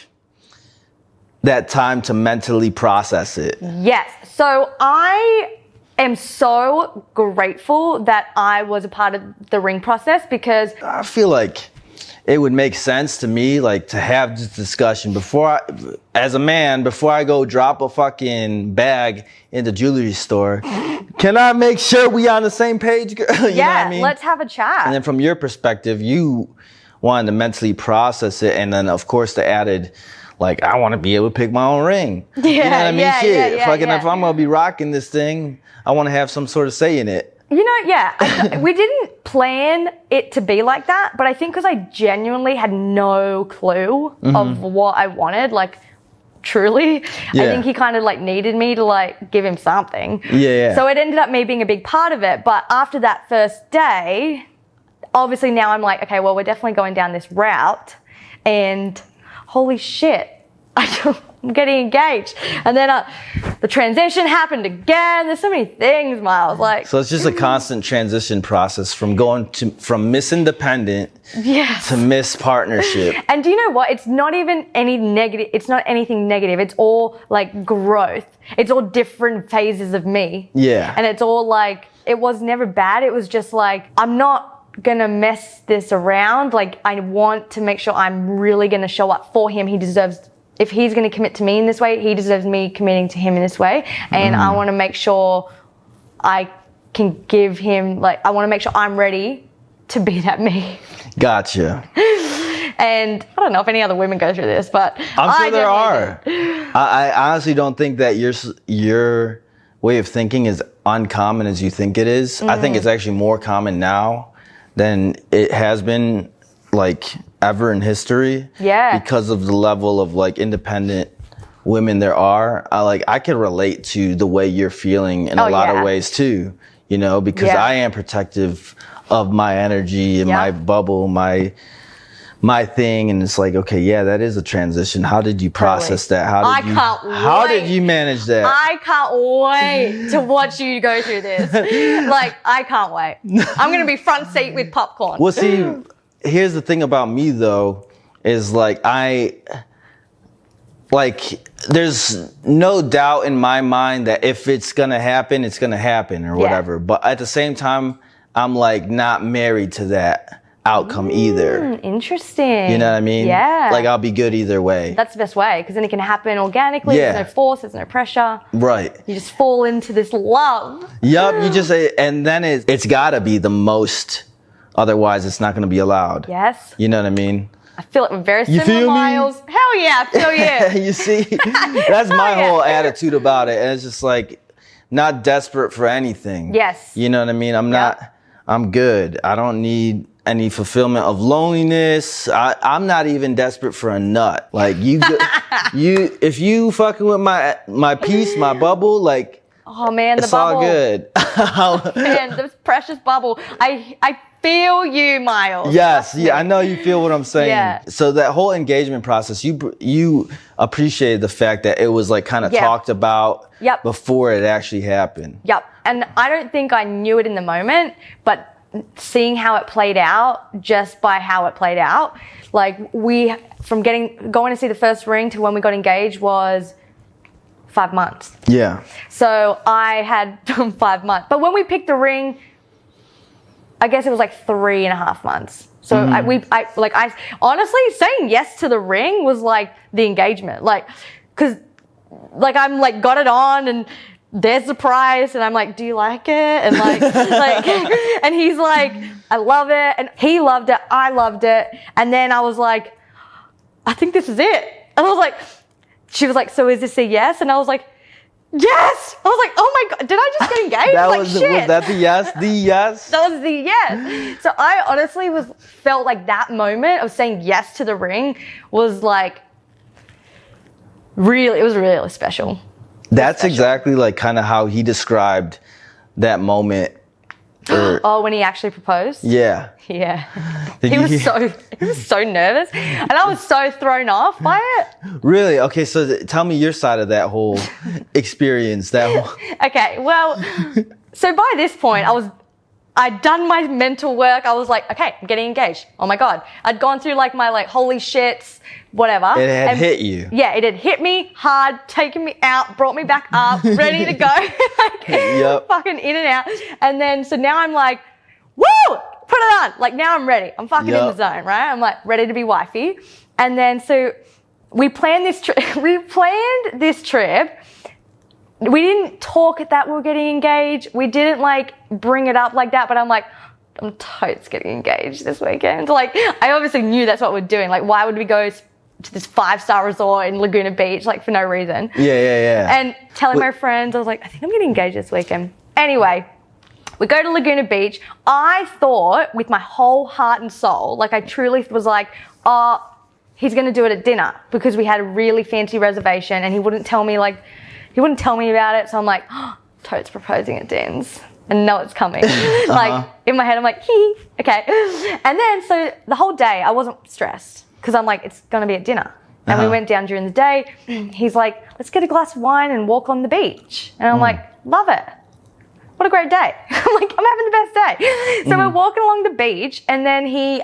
that time to mentally process it. Yes, so I am so grateful that I was a part of the ring process, because I feel like it would make sense to me, like, to have this discussion as a man, before I go drop a fucking bag in the jewelry store. Can I make sure we on the same page, girl? You know what I mean? Let's have a chat. And then from your perspective, you wanted to mentally process it, and then of course the added, like, I want to be able to pick my own ring. Yeah, you know what I mean? Yeah, if I'm gonna be rocking this thing, I want to have some sort of say in it. You know, we didn't plan it to be like that, but I think because I genuinely had no clue of what I wanted, like, truly, I think he kind of like needed me to like give him something. Yeah. So it ended up me being a big part of it. But after that first day, obviously now I'm like, okay, well, we're definitely going down this route, and holy shit, I'm getting engaged. And then the transition happened again. There's so many things, Miles. Like, so it's just a constant transition process from from Miss Independent to Miss Partnership. And do you know what? It's not even any negative. It's not anything negative. It's all like growth. It's all different phases of me. Yeah. And it's all like, it was never bad. It was just like, I'm not gonna mess this around. Like, I want to make sure I'm really gonna show up for him. He deserves, if he's going to commit to me in this way, he deserves me committing to him in this way. And I want to make sure I can give him, like, I want to make sure I'm ready to be that me. Gotcha. And I don't know if any other women go through this, but I'm sure there are. I honestly don't think that your way of thinking is uncommon as you think it is. I think it's actually more common now than it has been, like, ever in history. Yeah. Because of the level of like independent women there are. I can relate to the way you're feeling in a lot of ways too, you know, because I am protective of my energy and my bubble, my thing. And it's like, okay, yeah, that is a transition. How did you process that? How did you manage that? I can't wait to watch you go through this. Like, I can't wait. I'm going to be front seat with popcorn. Well, see, here's the thing about me though, is like, there's no doubt in my mind that if it's gonna happen, it's gonna happen or whatever. But at the same time, I'm like not married to that outcome either. Interesting. You know what I mean? Yeah. Like, I'll be good either way. That's the best way, because then it can happen organically. There's no force, there's no pressure. Right. You just fall into this love. Yup, you just say, and then it's gotta be the most, otherwise it's not gonna be allowed. Yes. You know what I mean? I feel like we're very You similar, feel me? Miles. Hell yeah, I feel you. You see? That's my whole attitude about it. And it's just like, not desperate for anything. Yes. You know what I mean? I'm good. I don't need any fulfillment of loneliness. I'm not even desperate for a nut. Like, if you fucking with my peace, my bubble, like, oh man, it's the bubble. all good. Man, this precious bubble. I feel you, Miles. Yes, yeah, I know you feel what I'm saying. Yeah. So that whole engagement process, you appreciated the fact that it was like kind of talked about before it actually happened. Yep. And I don't think I knew it in the moment, but seeing how it played out, just by how it played out, like, from going to see the first ring to when we got engaged was 5 months. Yeah. So I had 5 months. But when we picked the ring, I guess it was like 3.5 months. So I honestly, saying yes to the ring was like the engagement. Like, cause like I'm like got it on and there's the price and I'm like, do you like it? And like, and he's like, I love it. And he loved it. I loved it. And then I was like, I think this is it. And I was like, she was like, so is this a yes? And I was like, yes. I was like, oh my God, did I just get engaged? Was that the yes? The yes? That was the yes. So I honestly felt like that moment of saying yes to the ring was like, it was really special. That's exactly like kind of how he described that moment. Oh, when he actually proposed? Yeah. Yeah. He was so nervous, and I was so thrown off by it. Really? Okay, so tell me your side of that whole experience. Okay, well, so by this point, I'd done my mental work. I was like, okay, I'm getting engaged. Oh my God. I'd gone through like my like holy shits, whatever. It had hit you. Yeah, it had hit me hard, taken me out, brought me back up, ready to go. Like, fucking in and out. And then, so now I'm like, woo, put it on. Like now I'm ready. I'm fucking in the zone, right? I'm like ready to be wifey. And then, so we planned this trip. We didn't talk that we were getting engaged. We didn't like bring it up like that, but I'm like, I'm totes getting engaged this weekend. Like, I obviously knew that's what we're doing. Like, why would we go to this 5-star resort in Laguna Beach, like for no reason? Yeah. And telling my friends, I was like, I think I'm getting engaged this weekend. Anyway, we go to Laguna Beach. I thought with my whole heart and soul, like I truly was like, oh, he's going to do it at dinner because we had a really fancy reservation and he wouldn't tell me about it. So I'm like, oh, totes proposing at Din's. And know it's coming. Like in my head, I'm like, hee, okay. And then, so the whole day I wasn't stressed because I'm like, it's going to be at dinner. And we went down during the day. He's like, let's get a glass of wine and walk on the beach. And I'm like, love it. What a great day. I'm like, I'm having the best day. So we're walking along the beach and then he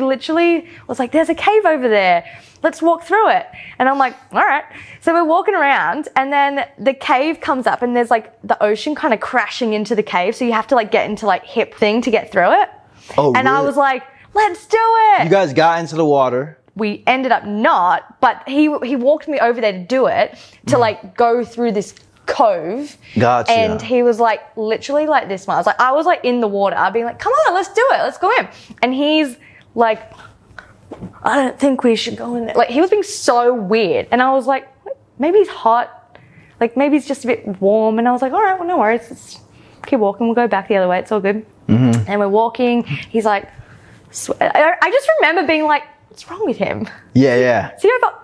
literally was like, there's a cave over there. Let's walk through it. And I'm like, all right. So we're walking around and then the cave comes up and there's like the ocean kind of crashing into the cave. So you have to like get into like hip thing to get through it. Oh, and really? I was like, let's do it. You guys got into the water. We ended up not, but he walked me over there to do it, to like go through this cove. Gotcha. And he was like literally like this one. I was like in the water being like, come on, let's do it. Let's go in. And he's like, I don't think we should go in there. Like he was being so weird. And I was like, maybe he's hot. Like maybe it's just a bit warm. And I was like, all right, well, no worries. Let's keep walking. We'll go back the other way. It's all good. And we're walking. He's like, I just remember being like, what's wrong with him? Yeah.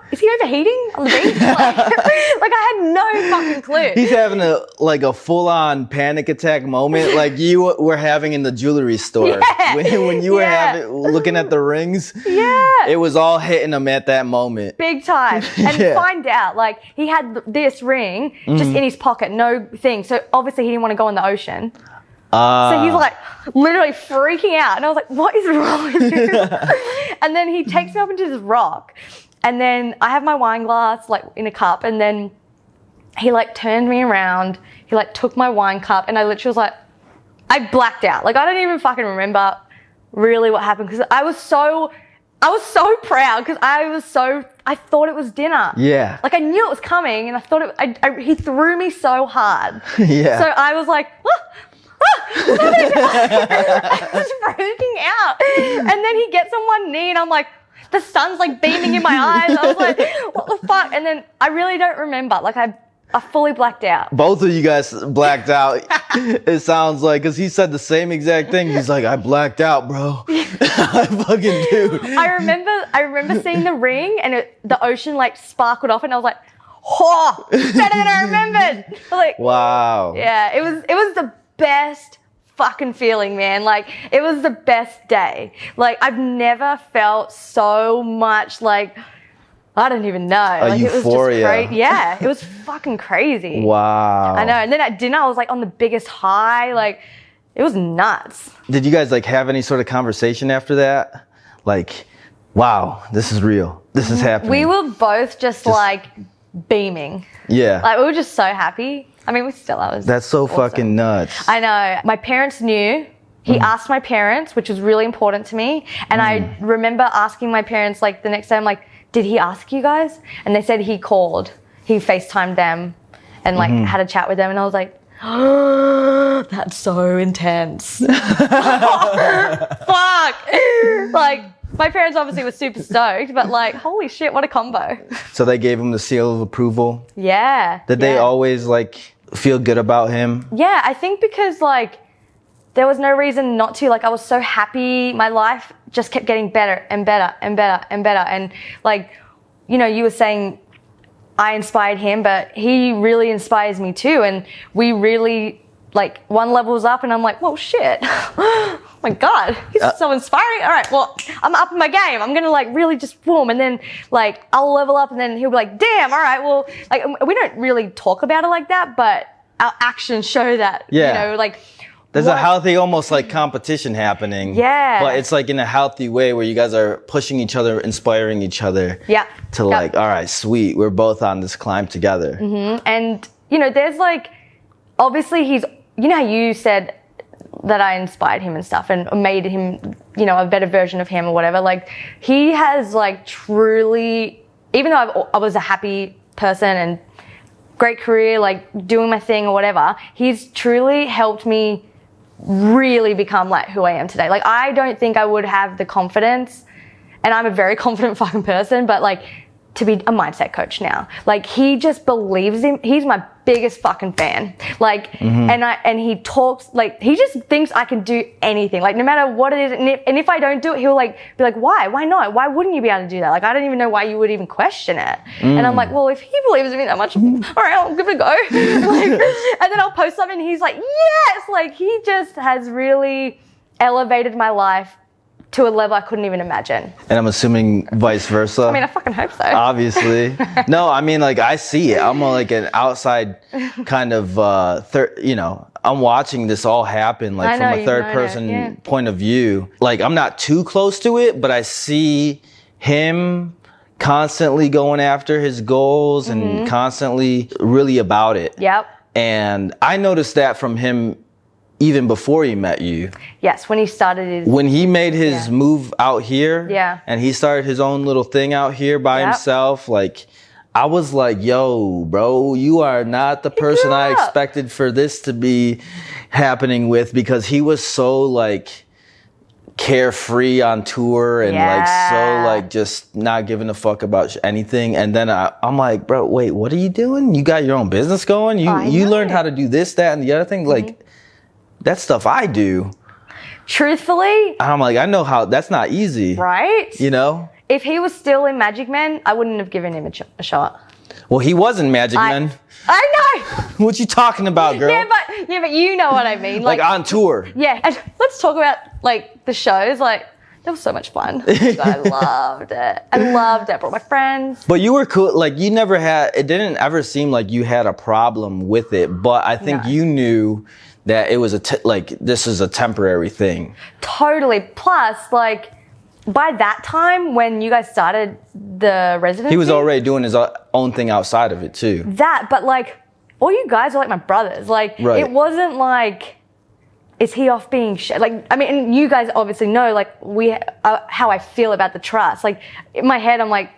Is he overheating on the beach? Like I had no fucking clue. He's having a full-on panic attack moment like you were having in the jewelry store. Yeah. When you were looking at the rings. Yeah. It was all hitting him at that moment. Big time. And find out, like, he had this ring just in his pocket, no thing. So obviously he didn't want to go in the ocean. So he's like literally freaking out. And I was like, what is wrong with you? And then he takes me up into this rock. And then I have my wine glass like in a cup. And then he like turned me around. He like took my wine cup. And I literally was like, I blacked out. Like I don't even fucking remember really what happened. Because I was so proud because I thought it was dinner. Yeah. Like I knew it was coming. And I thought he threw me so hard. Yeah. So I was like, I was freaking out. And then he gets on one knee and I'm like, the sun's like beaming in my eyes. I was like, what the fuck? And then I really don't remember. Like I fully blacked out. Both of you guys blacked out. It sounds like, because he said the same exact thing. He's like, I blacked out, bro. I fucking do. I remember seeing the ring and the ocean like sparkled off and I was like, oh, better than I remembered. Like, wow. Yeah, it was the best fucking feeling, man. Like it was the best day. Like I've never felt so much like, I don't even know. Like euphoria. It was just great. Yeah, it was fucking crazy. Wow. I know. And then at dinner I was like on the biggest high. Like it was nuts. Did you guys like have any sort of conversation after that? Like, wow, this is real. This is happening. We were both just like beaming. Yeah. Like we were just so happy. I mean, we still are. That's so awesome. Fucking nuts. I know. My parents knew. He asked my parents, which was really important to me. And I remember asking my parents, like, the next day, I'm like, did he ask you guys? And they said he called. He FaceTimed them and, like, had a chat with them. And I was like, oh, that's so intense. Fuck. Like, My parents obviously were super stoked, but like, holy shit, what a combo. So they gave him the seal of approval? Yeah. Did they always like feel good about him? Yeah, I think because like there was no reason not to. Like I was so happy. My life just kept getting better and better and better and better. And like, you know, you were saying I inspired him, but he really inspires me too. And we really like one level's up and I'm like, whoa, shit. Oh my God, he's so inspiring. All right, well, I'm up in my game. I'm gonna like really just boom, and then like I'll level up, and then he'll be like, damn, all right, well, like we don't really talk about it like that, but our actions show that, you know, like. There's a healthy, almost like competition happening. Yeah. But it's like in a healthy way where you guys are pushing each other, inspiring each other. Yeah. To like, all right, sweet, we're both on this climb together. And, you know, there's like, obviously he's, you know how you said that I inspired him and stuff and made him, you know, a better version of him or whatever. Like he has like truly, even though I was a happy person and great career, like doing my thing or whatever, he's truly helped me really become like who I am today. Like I don't think I would have the confidence, and I'm a very confident fucking person, but like to be a mindset coach now. Like he just believes in, he's my biggest fucking fan. Like, and he talks, like he just thinks I can do anything, like no matter what it is. And if I don't do it, he'll like be like, why not? Why wouldn't you be able to do that? Like, I don't even know why you would even question it. And I'm like, well, if he believes in me that much, all right, I'll give it a go. Like, and then I'll post something and he's like, yes, like he just has really elevated my life to a level I couldn't even imagine. And I'm assuming vice versa. I mean, I fucking hope so. Obviously. No, I mean, like I see it. I'm like an outside kind of, you know, I'm watching this all happen like from a third person point of view. Like I'm not too close to it, but I see him constantly going after his goals and constantly really about it. Yep. And I noticed that from him even before he met you. Yes, when he started his... When he made his move out here, Yeah. and he started his own little thing out here by himself, like, I was like, yo, bro, you are not the person I expected for this to be happening with, because he was so, like, carefree on tour and, like, so, like, just not giving a fuck about anything. And then I'm like, bro, wait, what are you doing? You got your own business going? You learned how to do this, that, and the other thing? Like, that's stuff I do. Truthfully. I'm like, I know how, that's not easy. Right? You know? If he was still in Magic Man, I wouldn't have given him a shot. Well, he was in Magic Man. I know. What you talking about, girl? Yeah, but you know what I mean. Like on tour. Yeah. And let's talk about like the shows. Like, that was so much fun. I loved it. I loved it. I brought my friends. But you were cool. Like you never had, it didn't ever seem like you had a problem with it. But I think you knew that it was like, this is a temporary thing. Totally. Plus, like, by that time, when you guys started the residency, he was already doing his own thing outside of it too. But like, all you guys are like my brothers. Like, it wasn't like, is he off being like, I mean, and you guys obviously know, like, how I feel about the trust. Like, in my head, I'm like,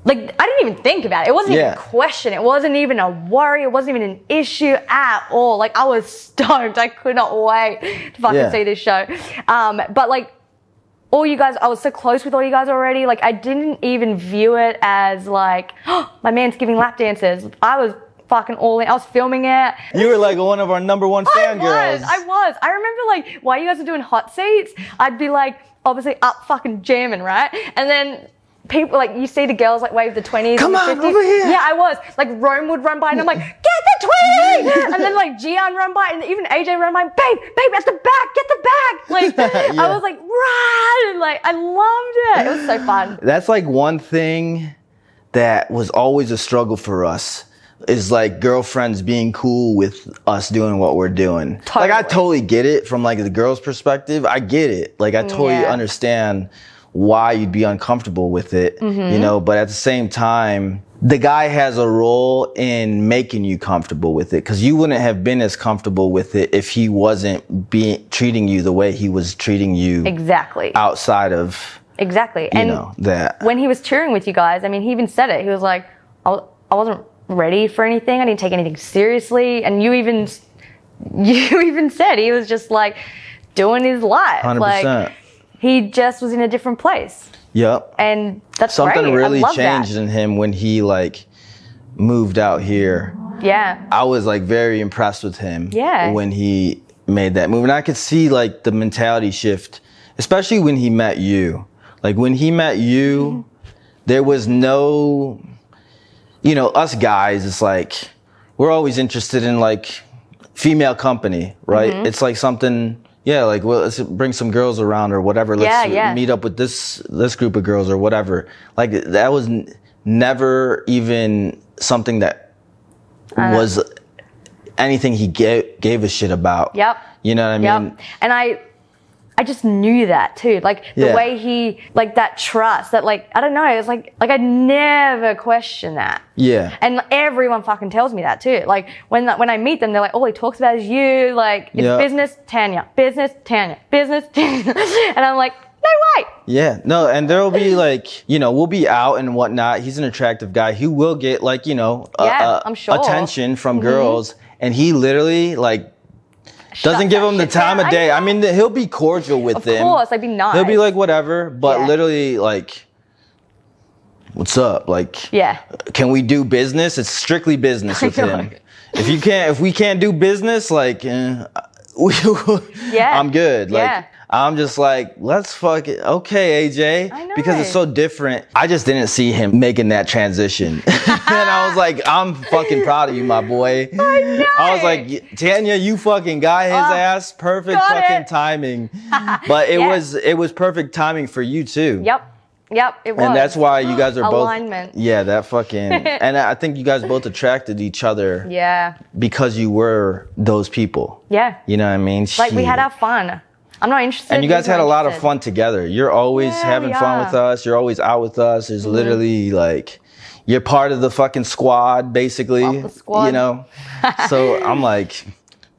I didn't even think about it. It wasn't even a question. It wasn't even a worry. It wasn't even an issue at all. Like, I was stoked. I could not wait to fucking see this show. But like, all you guys, I was so close with all you guys already. Like, I didn't even view it as like, oh, my man's giving lap dances. I was fucking all in. I was filming it. You were like one of our number one fangirls. I was. I remember like, while you guys were doing hot seats, I'd be like, obviously up fucking jamming, right? And then people, like, you see the girls like wave the 20s. Come on, 50s. Over here. Yeah, I was. Like, Rome would run by and I'm like, get the 20! And then like Gian run by and even AJ run by, babe, at the back, get the back. Like, I was like, run! Like, I loved it. It was so fun. That's like one thing that was always a struggle for us, is like girlfriends being cool with us doing what we're doing. Like, I totally get it from like the girl's perspective. I get it. Like, I totally understand why you'd be uncomfortable with it, you know, but at the same time, the guy has a role in making you comfortable with it, because you wouldn't have been as comfortable with it if he wasn't treating you the way he was treating you outside of and know, that. When he was touring with you guys, I mean, he even said it. He was like, I wasn't ready for anything. I didn't take anything seriously. And you even said he was just like doing his life. 100%. Like, he just was in a different place. Yep. And that's Something great. really I love changed that. in him when he like moved out here. Yeah. I was like very impressed with him. Yeah. When he made that move, and I could see like the mentality shift, especially when he met you. Like when he met you, there was no, you know, us guys. It's like we're always interested in like female company, right? It's like something. Yeah, like, well, let's bring some girls around or whatever. Let's meet up with this group of girls or whatever. Like, that was never even something that was anything he gave a shit about. Yep. You know what I mean? Yep. And I just knew that too. Like the way he, like that trust, that like, I don't know, it's like I never question that. Yeah. And everyone fucking tells me that too. Like when I meet them, they're like, all he talks about is you. Like it's business, Tanya, business, Tanya, business, Tanya. And I'm like, no way. Yeah, no, and there'll be like, you know, we'll be out and whatnot. He's an attractive guy. He will get like, you know, I'm sure. attention from girls. And he literally like, doesn't give them the time of day. I mean, he'll be cordial with them. Of course, like be nice. He'll be like, whatever, but literally like, what's up? Like, can we do business? It's strictly business with him. If we can't do business, like, I'm good. Like, I'm just like, let's fuck it. Okay, AJ. I know. Because it's so different. I just didn't see him making that transition. And I was like, I'm fucking proud of you, my boy. I know. I was like, Tanya, you fucking got his ass. Perfect fucking timing. But it was perfect timing for you too. Yep, it was. And that's why you guys are both alignment. Yeah, that fucking and I think you guys both attracted each other. Yeah. Because you were those people. Yeah. You know what I mean? Like we had our fun. I'm not interested. And you guys had a lot of fun together. You're always having fun with us. You're always out with us. There's literally like, you're part of the fucking squad, basically. The squad. You know? So I'm like,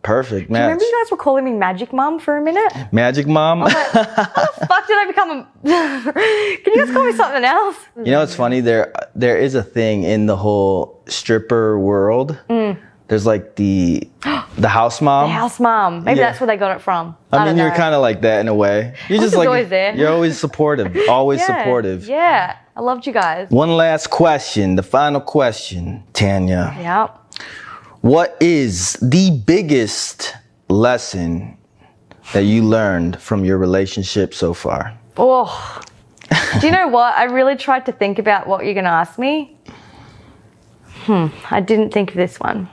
perfect match. Remember you guys were calling me Magic Mom for a minute? Magic Mom? Like, how the fuck did I become a... Can you guys call me something else? You know, it's funny. There is a thing in the whole stripper world. There's like the house mom. The house mom. Maybe that's where they got it from. I mean, you're kind of like that in a way. You're just like, always there. You're always supportive. Always supportive. Yeah. I loved you guys. One last question. The final question, Tanya. Yep. What is the biggest lesson that you learned from your relationship so far? Oh, do you know what? I really tried to think about what you're going to ask me. I didn't think of this one.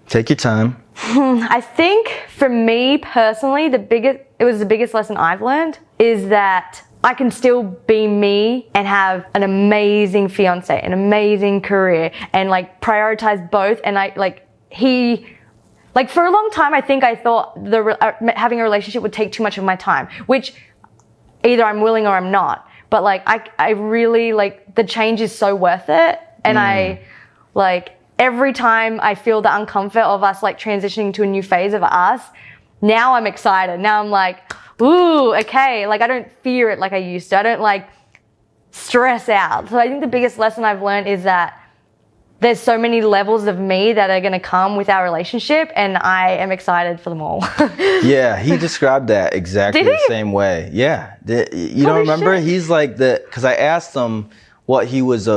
Take your time. I think for me personally, the biggest lesson I've learned is that I can still be me and have an amazing fiance, an amazing career, and like prioritize both. And for a long time, I think I thought having a relationship would take too much of my time, which either I'm willing or I'm not. But like, I really like the change is so worth it. And I like every time I feel the uncomfort of us like transitioning to a new phase of us, now I'm excited. Now I'm like, ooh, okay. Like I don't fear it like I used to. I don't like stress out. So I think the biggest lesson I've learned is that there's so many levels of me that are going to come with our relationship, and I am excited for them all. Yeah, he described that exactly the same way. Yeah. You don't remember? Shit. He's like because I asked him what he was,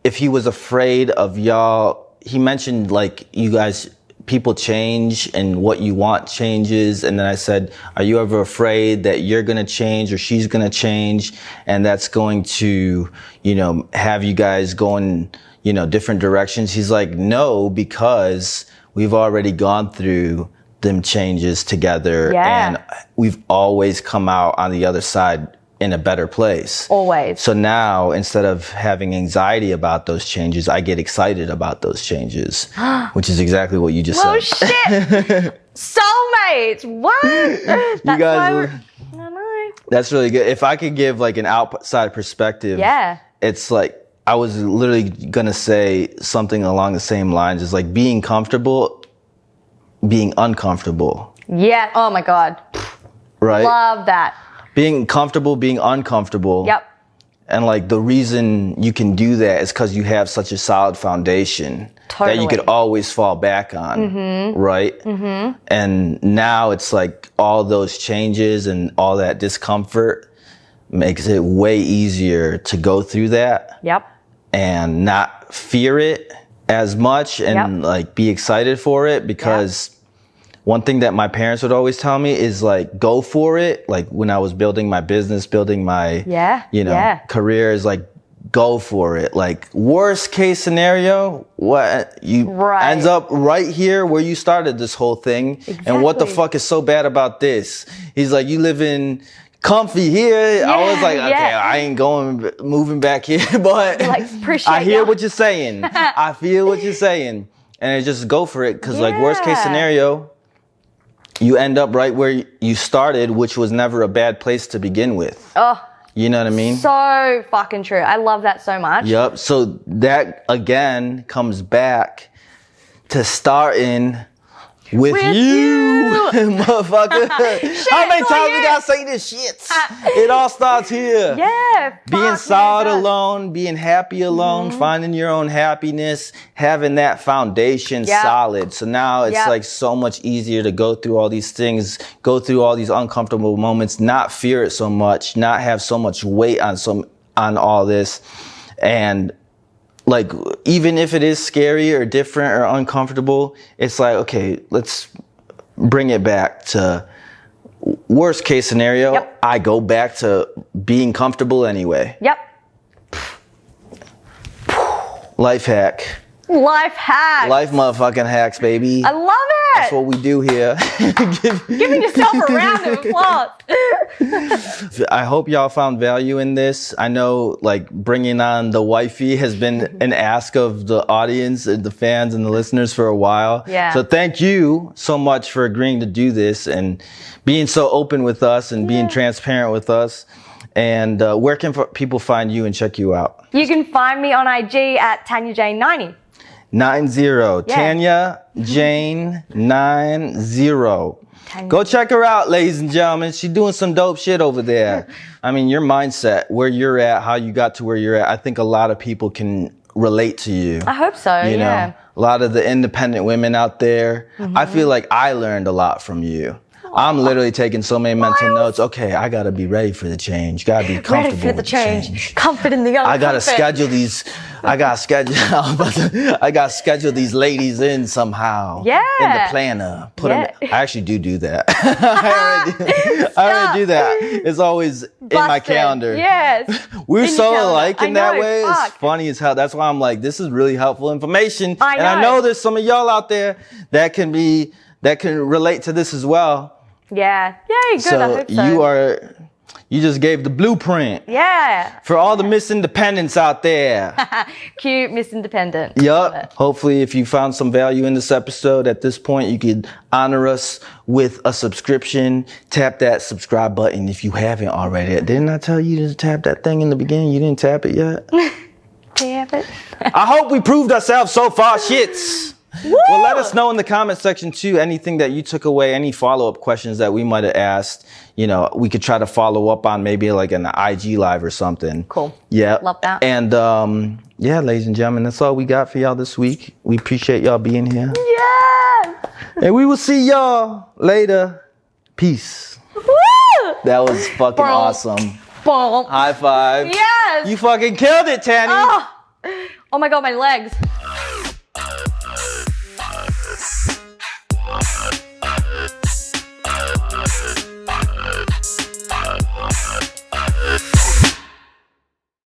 if he was afraid of y'all. He mentioned like you guys, people change and what you want changes. And then I said, are you ever afraid that you're going to change or she's going to change? And that's going to, you know, have you guys going, you know, different directions. He's like, no, because we've already gone through them changes together and we've always come out on the other side in a better place. Always. So now, instead of having anxiety about those changes, I get excited about those changes, which is exactly what you just said. Oh, shit. Soulmates. What? You guys, I know. That's really good. If I could give like an outside perspective, it's like, I was literally going to say something along the same lines as like being comfortable, being uncomfortable. Yeah. Oh my God. Right? Love that. Being comfortable, being uncomfortable. Yep. And like the reason you can do that is because you have such a solid foundation that you could always fall back on. Right? And now it's like all those changes and all that discomfort makes it way easier to go through that. Yep. And not fear it as much and like be excited for it, because one thing that my parents would always tell me is like, go for it. Like when I was building my business, building my, career, is like, go for it. Like worst case scenario, what you ends up right here where you started this whole thing. Exactly. And what the fuck is so bad about this? He's like, you live in comfy here. Yeah, I was like, okay, I ain't moving back here, but like, I hear what you're saying. I feel what you're saying. And just go for it. Cause like worst case scenario, you end up right where you started, which was never a bad place to begin with. Oh, you know what I mean? So fucking true. I love that so much. Yep. So that again comes back to starting with you. Motherfucker. How many times we gotta say this shit? It all starts here. Yeah. Being solid alone, being happy alone, finding your own happiness, having that foundation solid. So now it's like so much easier to go through all these things, go through all these uncomfortable moments, not fear it so much, not have so much weight on all this. And like, even if it is scary or different or uncomfortable, it's like, okay, let's bring it back to worst case scenario. Yep. I go back to being comfortable anyway. Yep. Life hack. Life hack. Life motherfucking hacks, baby. I love it. That's what we do here. Giving yourself a round of applause. I hope y'all found value in this. I know like bringing on the wifey has been an ask of the audience and the fans and the listeners for a while. Yeah. So thank you so much for agreeing to do this and being so open with us and being transparent with us. And where can people find you and check you out? You can find me on IG at TanyaJane90. 90. Tanya Jane 90. Go check her out, ladies and gentlemen. She's doing some dope shit over there. I mean, your mindset, where you're at, how you got to where you're at, I think a lot of people can relate to you. I hope so, you know, a lot of the independent women out there. I feel like I learned a lot from you. I'm literally taking so many mental notes. Okay, I gotta be ready for the change. Gotta be comfortable ready for the change. Comfort in the uncomfort. I gotta schedule these. I gotta schedule these ladies in somehow. Yeah. In the planner. Put them. I actually do that. I already do that. It's always in my calendar. Yes. We're so alike in that way. Fuck. It's funny as hell. That's why I'm like, this is really helpful information. I know there's some of y'all out there that can relate to this as well. Yeah. Good. So I hope so. You just gave the blueprint. Yeah. For all the Miss Independents out there. Cute Miss Independent. Yup. Hopefully if you found some value in this episode at this point, you could honor us with a subscription. Tap that subscribe button if you haven't already. Didn't I tell you to tap that thing in the beginning? You didn't tap it yet? Tap it. I hope we proved ourselves so far, shits. Woo! Well, let us know in the comment section too, anything that you took away, any follow-up questions that we might have asked. You know, we could try to follow up on maybe like an IG live or something. Cool. Yeah. Love that. And yeah, ladies and gentlemen, that's all we got for y'all this week. We appreciate y'all being here. Yeah. And we will see y'all later. Peace. Woo! That was fucking awesome. Boom. High five. Yes. You fucking killed it, Tanya. Oh my God, my legs.